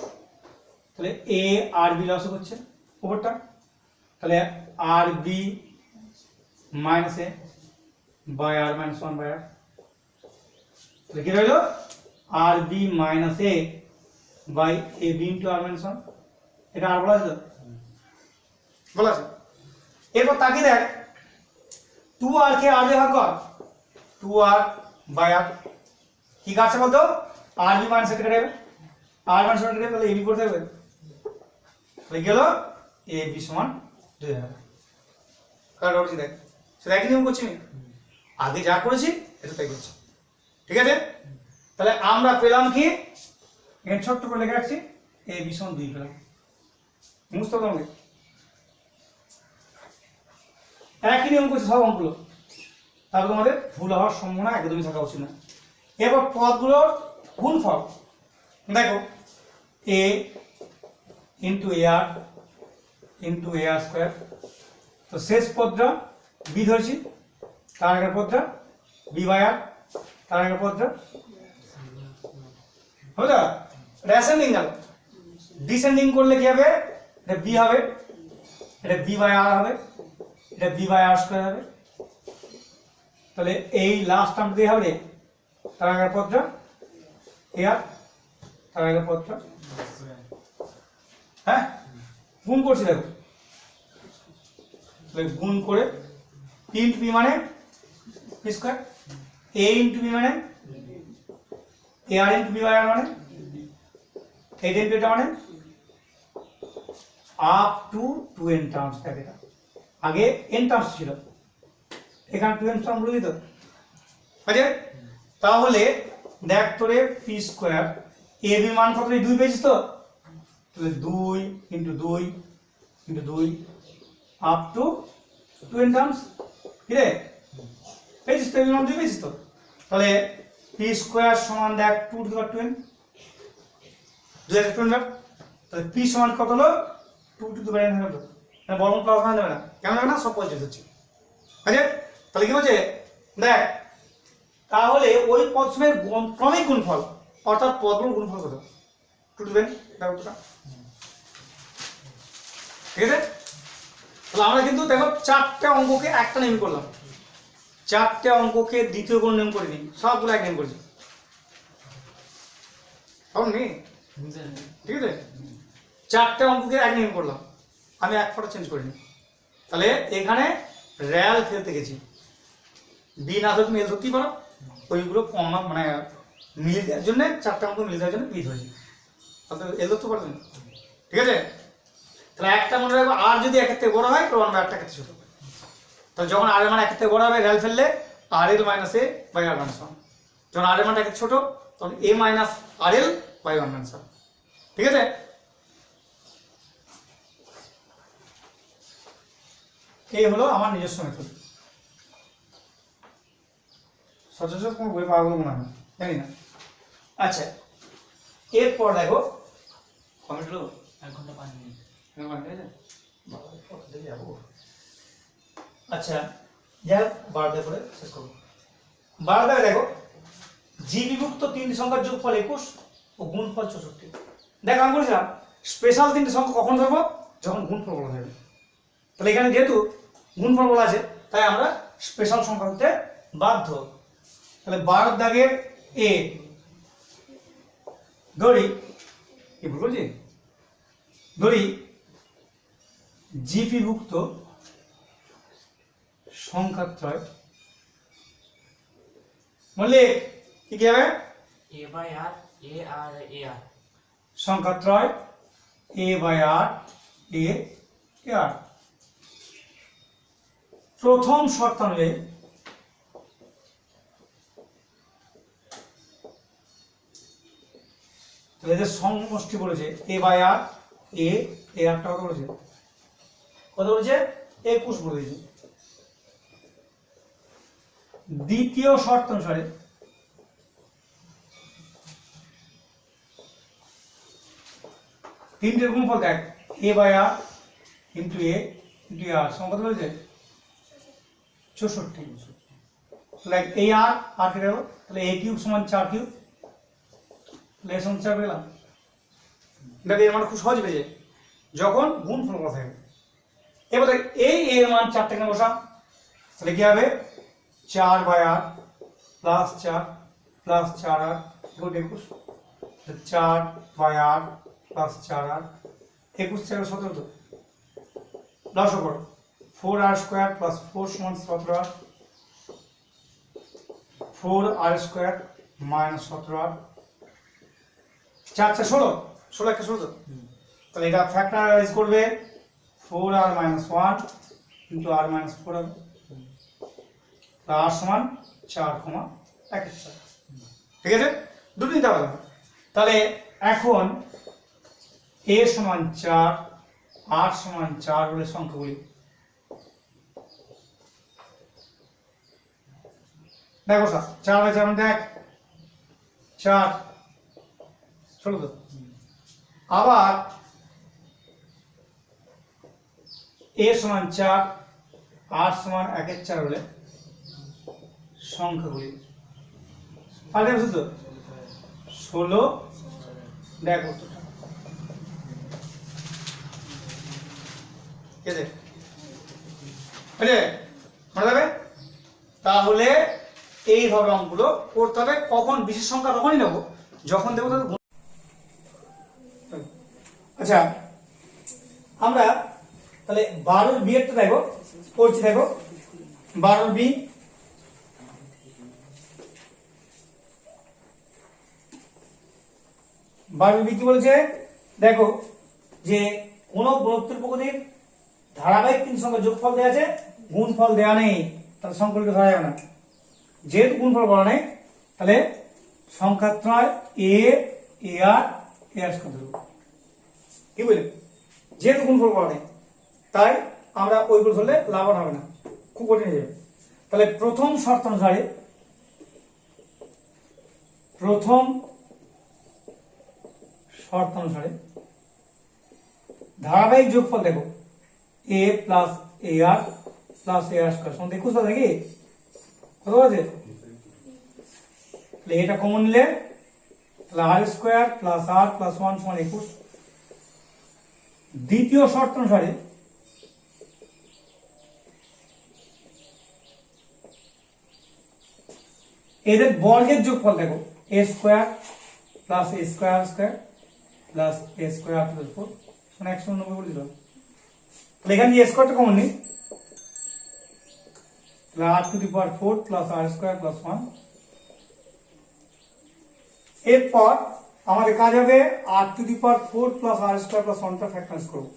তাহলে a আর b লসও করছে উপরটা, তাহলে R B minus A by R minus 1/r, তাহলে কি রইল R B minus A by A B into R minus 1, এটা আর বলা আছে তো, বলা আছে। এরপর তাকিয়ে দেখ 2r কে r দিয়ে ভাগ কর, 2r বাই r কি কাটছে বলতো, আর বি মাইনাস এটা কেটে আর মাইনাস 1 কেটে, তাহলে এ বি করতে হবে, তাহলে গেল এ বি সমান 2 হবে। কার রয়েছে দেখ, সেটা একই নিয়ম করছি, আমি আগে যা করেছি এটা তাই করছি, ঠিক আছে? তাহলে আমরা পেলাম কি, এখানে ছোট্ট করে লিখে রাখছি এ বি সমান 2 পেলাম, বুঝতে হবে আমাকে, একই নিয়ম করছি সব অঙ্কগুলো, তাহলে তোমাদের ভুল হওয়ার সম্ভাবনা একদমই থাকা উচিত না। এরপর পদগুলোর গুণফল দেখো a into ar into ar square, তো শেষ পদটা b ধরছি, তার আগের পদটা b বাই r, তার আগের পদটা হবে না, অ্যাসেন্ডিং গেল, ডিসেন্ডিং করলে কি হবে, এটা b হবে, এটা b বাই r হবে, এটা b বাই r স্কয়ার হবে, তাহলে এই লাস্ট টার্ম দিয়ে হবে তার আগের পদটা ar, তার আগের পদটা, হ্যাঁ গুণ করছি দেখো, তাহলে গুণ করে p ইন্টু b মানে p square, a into b মানে ar into b by r মানে এটা ইন্টু এটা মানে আপ টু 2n টার্মস থাকে, আগে n টার্মস ছিল, এখানে 2n টার্ম বলে দিত, আছে? তাহলে দেখ তোরে p স্কয়ার a b মান কত, 2 পেয়েছিস তো, তাহলে 2 into 2 into 2 up to 2n terms, কি রে পেয়েছিস তো, a b মান 2 পেয়েছিস তো, তাহলে p স্কয়ার সমান দেখ 2 টু দি পাওয়ার 2n, 2 এর 2n, তাহলে p সমান কত হলো 2 টু দি পাওয়ার n হলো, মানে বর্গ প্লাস না দেবে না, কেন দেবে না, সব পজিটিভ হচ্ছে, আছে? তাহলে কি বলছে দেখ, তাহলে ওই পদের ক্রমিক গুণফল অর্থাৎ পদগুলোর গুণফল কত, 2 টু দি দেখো তো, ঠিক আছে? তাহলে আমরা কিন্তু দেখো 4টে অঙ্ককে একটা নিয়ম করলাম, 4টে অঙ্ককে দ্বিতীয় কোনো নিয়ম করিনি, সবগুলো এক নিয়ম করেছি, নি, ঠিক আছে? 4টে অঙ্ককে এক নিয়ম করলাম, আমি এক ফটো চেঞ্জ করিনি, তাহলে এখানে রেল ফেলতে গেছি, বি না ধরে তুমি এল ধরতেই পারো, ওইগুলো কম মানে মিলিয়ে দেওয়ার জন্য 4টে অঙ্ক মিলিয়ে দেওয়ার জন্য বি ধরেছি, তাহলে এল ধরতে পারো তুমি, ঠিক আছে? তাহলে একটা মনে রাখবো, আর যদি একের থেকে বড় হয় তাহলে 1/8 ক্ষেত্রে ছোট, তাহলে যখন আর এর মান একের থেকে বড় হবে রেল ফেললে R L minus A by R minus 1, যখন আর এর মান একের ছোট তখন A minus R L by 1 minus R, ঠিক আছে? এই হলো আমার নিজস্ব মেথড। সচরাচর কোনো বই পাওয়া মনে হয় না, জানি না। আচ্ছা, এরপর দেখো কমেন্ট হলো 1 ঘন্টা 5 মিনিট। আচ্ছা, যাই হোক 12 করে শেষ করবো। 12 দেখো, জি বিভক্ত তিনটি সংখ্যার যোগফল 21 ও গুণফল 64। দেখো আমি বলেছিলাম স্পেশাল তিনটি সংখ্যা কখন ধরবো, যখন গুণফল বলা হবে। তাহলে এখানে যেহেতু গুণফল বলা আছে, তাই আমরা স্পেশাল সংখ্যা হতে বাধ্য। তাহলে 12 দাগের এ ধরি, কি বলছি, ধরি জি বিভক্ত সংখ্যাত্রয়, বললে কি কি হবে, a বাই r, a আর a r। সংখ্যাত্রয় a by r, a r। প্রথম শর্তানুযায়ী এদের সমষ্টি বলেছে a by r, a r টা কত বলেছে, কত বলেছে 21 বলেছে। দ্বিতীয় শর্ত অনুসারে তিনটের গুণফল দেখ, a by r into a into r সমান কত বলেছে 64। তাহলে এই আর কেটে গেল, তাহলে a কিউব সমান 4 কিউব, তাহলে a সমান 4 পেলাম। দেখো এর মান খুব সহজ পেয়েছে যখন গুণফল বলা থাকে। এবার দেখ এই এর মান 4 থেকে বসা, তাহলে কি হবে 4 by r plus 4 plus 4r গুণ 21, 4 বাই r প্লাস 4r 21 থেকে 17 তো প্লাস ওপর 4r স্কয়ার প্লাস 4 সমান 17r, 4r square minus 17r, 4 4 16, 16 কে 16 তো, তাহলে এটা ফ্যাক্টরাইজ করবে 4r minus 1 into r minus 4 হবে, r সমান 4,114। ঠিক আছে, দুটো নিতে পারলাম। তাহলে এখন a সমান 4, r সমান 4 বলে সংখ্যাগুলি দেখো, 4 বাই 4 দেখ 4 ষোলো তো, আবার a সমান 4, r সমান 1/4 হলে সংখ্যাগুলি পাল্টে বুঝতো 16 দেখো উত্তরটা কে দেখ মনে যাবে। তাহলে এইভাবে অঙ্কগুলো করতে হবে। কখন বিশেষ সংখ্যা তখনই নেবো যখন দেবো তাদের। আচ্ছা, আমরা তাহলে 12 বি একটা দেখো করছি, দেখো 12 বি, 12 বি কি বলছে দেখো, যে কোন গুণোত্তর প্রকৃতির ধারাবাহিক তিন সংখ্যার যোগফল দেওয়া আছে, গুণফল দেওয়া নেই, তাহলে সংখ্যাগুলো ধরা যাবে না। যেহেতু গুণফল বলা নেই, তাহলে সংখ্যাত্রয় a আর a স্কয়ার ধরব। কি বলে, যেহেতু গুণফল বলা নেই তাই আমরা ওইগুলো ধরলে লাভ হবে না, খুব কঠিন হয়ে যাবে। তাহলে প্রথম শর্ত অনুসারে ধারাবাহিক যোগফল দেখো a plus ar plus ar square সমান 21 তো দেখি কত আছে, তাহলে এটা কমন নিলে তাহলে r square plus r plus 1 সমান 21। দ্বিতীয় শর্ত অনুসারে এদের বর্গের যোগফল দেখো a square plus a square square plus a square plus 4 সমান 190 করে দিলাম। তাহলে এখানে a স্কয়ারটা কমন নিই, তাহলে r to the power 4 plus r square plus 1। এরপর আমাদের কাজ হবে r to the power 4 plus r square plus 1 টা ফ্যাক্টরাইজ করব।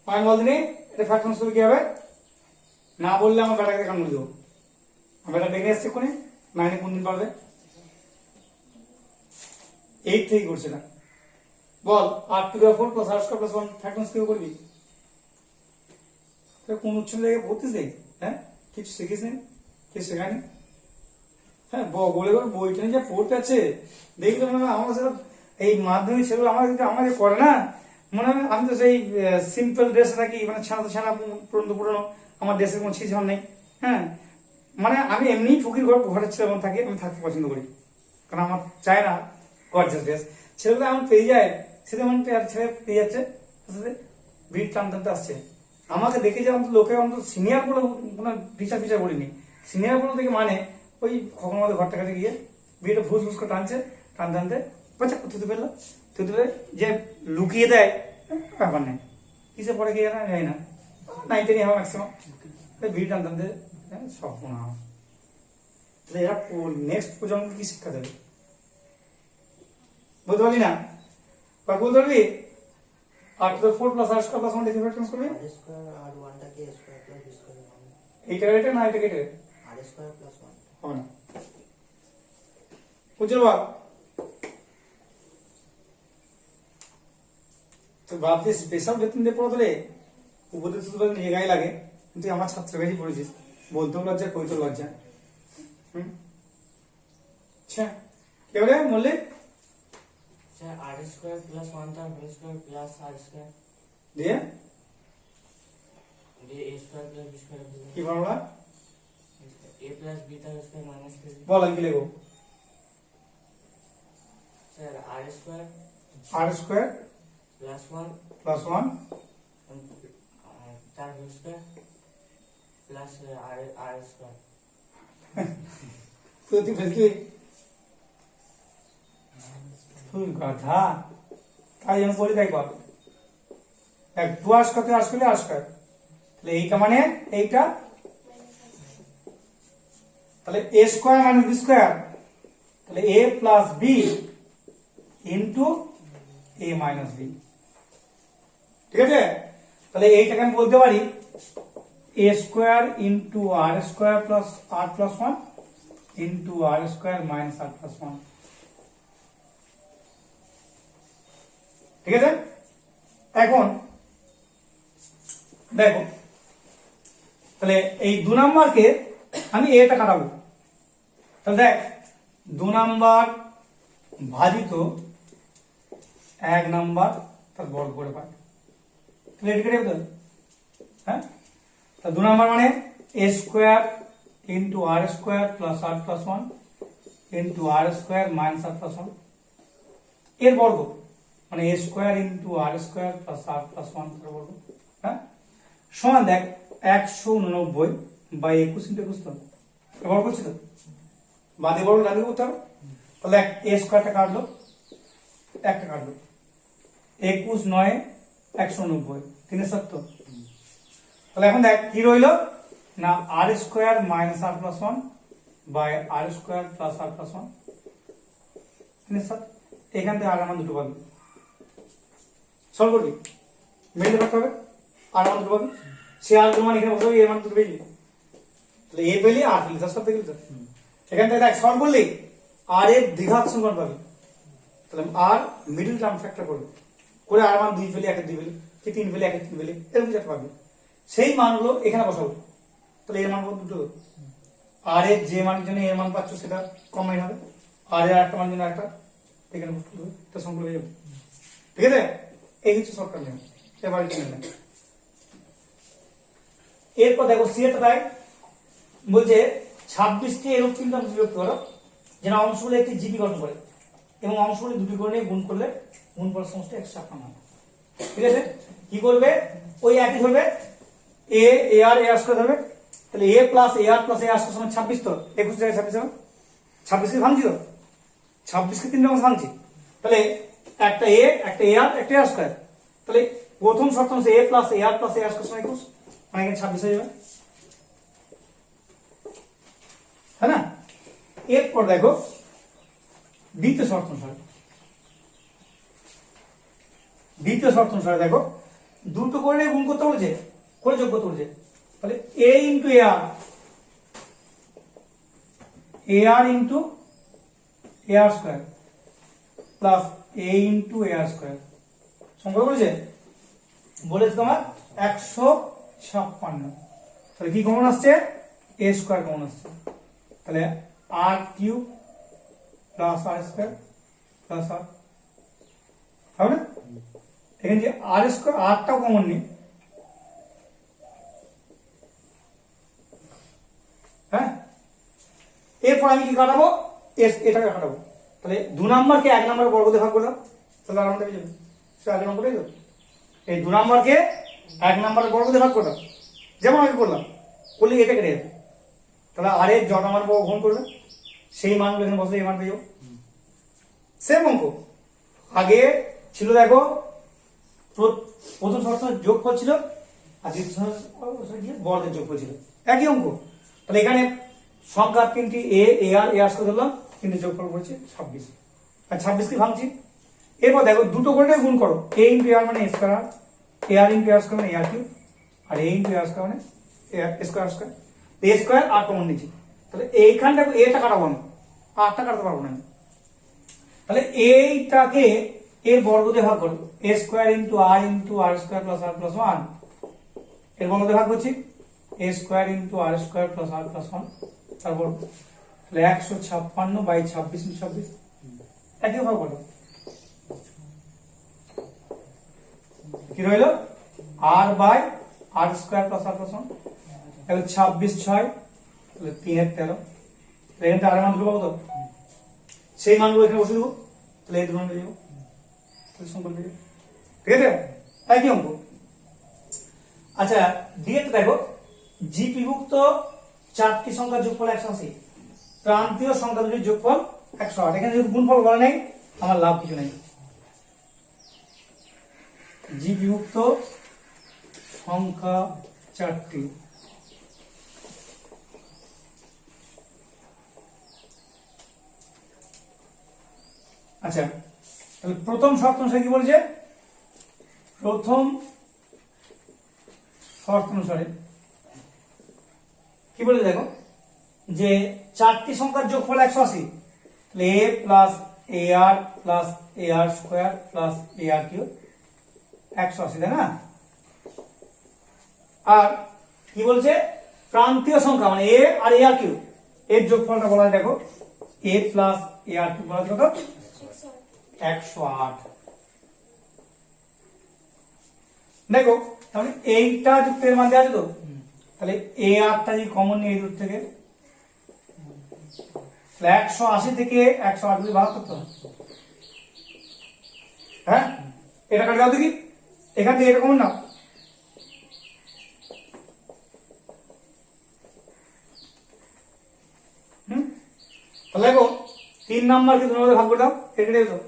আমি বলদিনি এটা ফ্যাক্টরাইজ করলে কি হবে, না বললে আমার বেটাকে দেখান বলে দেবো। আমার বেটা দেখে এসছে কোনে 9 কোন দিন পারবে, 8 থেকে করছে না। বল r to the power 4 plus r square plus 1 factorise কিভাবে করবি, কোন উচ্চ জায়গায় পড়তিস নেই? হ্যাঁ, কিছু শিখিস নি, কিছু শেখানি। হ্যাঁ, বলে বলে বইটা নিয়ে যা পড়তে আছে দেখি তো মনে হয় আমার সাথে এই মাধ্যমিক সেগুলো আমাদের করে না, মনে হয় আমি তো সেই সিম্পল ড্রেস থাকি, মানে ছানা পুরনো আমার ড্রেসের কোনো ছিঝান নেই। হ্যাঁ, মানে আমি এমনি ফকির ঘরের ছেলে মতো থাকি, আমি থাকতে পছন্দ করি, কারণ আমার চাই না গর্জাস ড্রেস। ছেলেগুলো এমন পেয়ে যায়, সেটা মনে ছেলে পেয়ে যাচ্ছে, ভিড় টানতে আসছে, আমাকে দেখে যে অন্তত লোকে অন্তত সিনিয়র গুলো কোনো ফিচার বলিনি, সিনিয়র গুলো থেকে মানে ওই কখন আমাদের ঘরটা কাছে গিয়ে বিয়েটা ফুস করে টানছে, টানতে বাচ্চা থুতে পেলো, থুতে পেলে যে লুকিয়ে দেয় ব্যাপার নেই, কিসে পরে গিয়ে না যাই না, 9-10 হবে ম্যাক্সিমাম, ভিড় টানতে সব মনে হয়। তাহলে এরা নেক্সট প্রজন্মকে কি শিক্ষা দেবে বলতে পারলি না? বা বলতে পারবি আর 4 প্লাস আর স্কয়ার প্লাস 1 ডিফারেন্স করবি, আর স্কয়ার আর 1টাকে স্কয়ার প্লাস বি স্কয়ার হবে, এইটা এটা না এটা কেটে আর স্কয়ার প্লাস 1 হবে না। বুঝলো বাপ? তো বাপ দিয়ে স্পেশাল বেতন দিয়ে পড়া তোলে, উপদেশ তো নিজে গায়ে লাগে, কিন্তু আমার ছাত্র কাছেই পড়েছিস, বলতেও লজ্জা, কইতেও লজ্জা। আচ্ছা কে বলে মল্লিক? স্যার আর স্কয়ার প্লাস 1 তার বি স্কয়ার প্লাস আর স্কয়ার দিয়ে দিয়ে এ স্কয়ার প্লাস বি স্কয়ার কি ফর্মুলা এ প্লাস বি তার স্কয়ার মাইনাস বি। বল, আমি কি লিখবো? স্যার আর স্কয়ার প্লাস 1 প্লাস 1 তার বি স্কয়ার প্লাস আর স্কয়ার। তুই ফেললি তুই গাধা, তাই আমি বলি তাই কর, এক 2 আর স্কয়ার আর স্কয়ার আর স্কয়ার, তাহলে এইটা মানে এইটা, তাহলে এ স্কয়ার মানে বি স্কয়ার, তাহলে এ প্লাস বি ইন্টু এ মাইনাস বি, ঠিক আছে? তাহলে এইটাকে আমি বলতে পারি এ square into R square plus R plus 1 into R square minus R plus 1, ঠিক আছে? এখন দেখো, তাহলে এই 2 নাম্বারকে আমি এটা কাটাবো, তাহলে দেখ 2 নাম্বার ভাজিত 1 নাম্বার তার বর্গ করে পাই, তাহলে এটা কেটে দেবে। হ্যাঁ, তা 2 নাম্বার মানে এ square into R square plus R plus 1 into R square minus R plus 1 এর বর্গ, মানে এ square into R square plus R plus 1 এর বর্গ। হ্যাঁ, সমান দেখ 189 বাই 21 ইন্টু 21, তো বর্গ করছি তো, বাদে বর্গ ডানে করতে হবে, তাহলে এ স্কয়ারটা কাটলো, একটা কাটলো, 21 9 190 3 7, তাহলে এখন দেখ কি রইলো না R square minus R plus 1 by R square plus R plus 1 3 7, এখান থেকে আর মান দুটো পাবি, সলভ করবি, মিলে রাখতে হবে, আর মান দুটো পাবি, সে আর মান এখানে বসাবি, এর মান দুটো পেয়ে যাবি, তাহলে এ পেলি আর পেলি, তার সাথে গেলি তো এখান থেকে দেখ সলভ করলি আর এর দ্বিঘাত সমীকরণ পাবি, তাহলে আর মিডল টার্ম ফ্যাক্টর করবি, করে আর মান 2 পেলি 1 2 পেলি, কি 3 পেলি 1 3 পেলি, এরকম যেটা পাবি, সেই মানগুলো এখানে বসাবো, তাহলে এর মান দুটো, আর এর যে মানের জন্য এর মান পাচ্ছ সেটা কম্বাইন হবে, আর এর একটা মান জন্য একটা এখানে বসতে হবে, এটা সংখ্যা হয়ে যাবে, ঠিক আছে? এই হচ্ছে শর্টকাট নিয়ম, এবার কিনে নেন। এরপর দেখো সিএটা তাই বলছে 26টি এরূপ চিন্তা বিভক্ত করো যেন অংশগুলো একটি জিপি গঠন করে এবং অংশগুলি দুটি করে নিয়ে গুণ করলে গুণ করার সমস্ত 156 হয়, ঠিক আছে? কি করবে, ওই একই ধরবে, এ আর এ স্কয়ার ধরবে, তাহলে এ প্লাস এ আর প্লাস এ আর স্কয়ার সমান 26, তো 21 জায়গায় 26 হবে, 26 কে ভাঙছি তো, 26 কে 3 রকম ভাঙছি, তাহলে একটা এ একটা এ আর একটা এ আর স্কয়ার, তাহলে প্রথম শর্ত হচ্ছে এ প্লাস এ আর প্লাস এ আর স্কয়ার সমান 21, মানে এখানে 26 হয়ে যাবে, তাই না? এরপর দেখো দ্বিতীয় শর্ত অনুসারে দেখো দুটো করে গুণ করতে বলেছে, করে যোগ করতে বলেছে, তাহলে এ ইন্টু এ আর ইন্টু এ আর স্কয়ার প্লাস এ ইন্টু এ আর স্কয়ার সংখ্যা বলেছে তোমার 56। তাহলে কি কমন আসছে? a স্কয়ার কমন আসছে। তাহলে r cube plus r square plus r হবে না? এখানে যে r স্কয়ার, rটাও কমন নেই, হ্যাঁ। এরপর আমি কি কাটাবো? এটাকে কাটাবো। তাহলে 2 নাম্বারকে 1 নাম্বার বর্গ দিয়ে ভাগ করলাম, তাহলে আর আমাদের যাবে সে আগে নম্বরে যাবে। এই 2 নাম্বারকে 1 নাম্বারের বর্গ দিয়ে ভাগ করলাম, যেমন আগে করলাম, করলে এটা কেটে যাবে। তাহলে আর এর যত মান গ্রহণ করবে সেই মানগুলো এখানে বসে এই মান পেয়ে যাবো। সেম অঙ্ক আগে ছিল, দেখো প্রথম শর্ত যোগফল ছিল আর দ্বিতীয় শর্ত গিয়ে বর্গের যোগফল ছিল, একই অঙ্ক। তাহলে এখানে সংখ্যা 3টি এ আর এ আসতে ধরলাম, 3টি যোগফল করছে 26, আর 26 কে ভাঙছি। এরপর দেখো দুটো করে গুণ করো, এ ইন্টু আর মানে স্কয়ার, এ আর ইন্টু আর স্কয়ার মানে আর কিউব, আর এ ইন্টু আর স্কয়ার মানে স্কয়ার স্কয়ার, এ স্কয়ার আর কমন নিচ্ছি। তাহলে এইখানটা এটা কাটাবো আমি, আরটা কাটতে পারবো না আমি। তাহলে এইটাকে এর বর্গ দিয়ে ভাগ করবো, A square into R square plus R plus 1 এর বর্গ দিয়ে ভাগ করছি, A square into R square plus R plus 1 তারপর 156/26 একই ভাগ করো, কি রইল R by R square plus R plus 1, তাহলে 26/6 তাহলে 3/13। এখানে আর মানগুলো পাবো তো, সেই মানগুলো এখানে বসে দেবো, তাহলে এই 2 মান পেয়ে যাবো, তাহলে সম্পর্ক পেয়ে যাবো। ঠিক আছে, একই অঙ্ক। আচ্ছা ডিএতে দেখো জি বিভক্ত 4টি সংখ্যার যোগফল 180, প্রান্তীয় সংখ্যা দুটির যোগফল 108। এখানে যদি গুণফল বলা নেই আমার লাভ কিছু নেই। জি বিভক্ত সংখ্যা 4টি, আচ্ছা তাহলে প্রথম শর্ত অনুসারে কি বলছে? প্রথম শর্ত অনুসারে কি বলে দেখো যে 4টি সংখ্যার যোগফল 180, তাহলে a plus A R plus A R square plus A R cube 180, তাই না? আর কি বলছে? প্রান্তীয় সংখ্যা মানে এ আর এ আর কিউব এর যোগফলটা বলা হয়, দেখো এ প্লাস এ আর কিউব বলা হয় কত? 108। দেখো তাহলে এইটা যুক্তের মান দেওয়া আছে তো, তাহলে এ আরটা যদি কমন নিয়ে এই দূর থেকে 180 থেকে 108 যদি ভাগ করতে হবে, হ্যাঁ এটা কাটে দাও দেখি, এখান থেকে এটা কমন নাও, তাহলে দেখো 3 নাম্বারকে 2 নম্বরে ভাগ করে দাও, এটা কেটে দাও,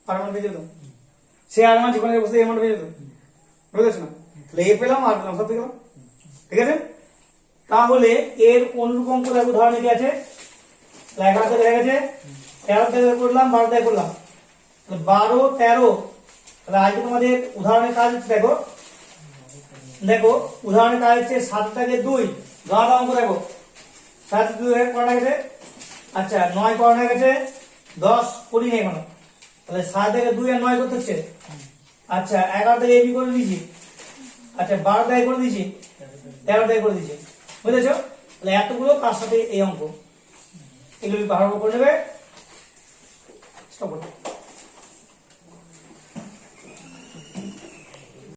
আর মান পেয়ে যেত, সে আর মান যেখানে বসে এই মান পেয়ে যেত, বুঝেছ না? তাহলে এ পেলাম আর পেলাম, সব পেয়ে গেলাম। ঠিক আছে, তাহলে এর অনুরূপ অঙ্ক দেখো উদাহরণ কি আছে, 11 তে দেখা গেছে, 13 তে করলাম, 12 তে করলাম, তাহলে 12 13, তাহলে আজকে তোমাদের উদাহরণের কাজ হচ্ছে, দেখো দেখো উদাহরণের কাজ হচ্ছে 7 থেকে 2 ধরা অঙ্ক, দেখো 7 2 করা গেছে, আচ্ছা 9 করা গেছে, 10 করি না এখনো, তাহলে 7 থেকে 2 আর 9 করতে হচ্ছে, আচ্ছা 11 থেকে এবি করে দিয়েছি, আচ্ছা 12 থেকে করে দিয়েছি, 13 থেকে করে দিয়েছি, বুঝেছো? তাহলে এতগুলো তার সাথে এই অঙ্ক, এগুলো ভালো করে নেবে, স্টপ করো।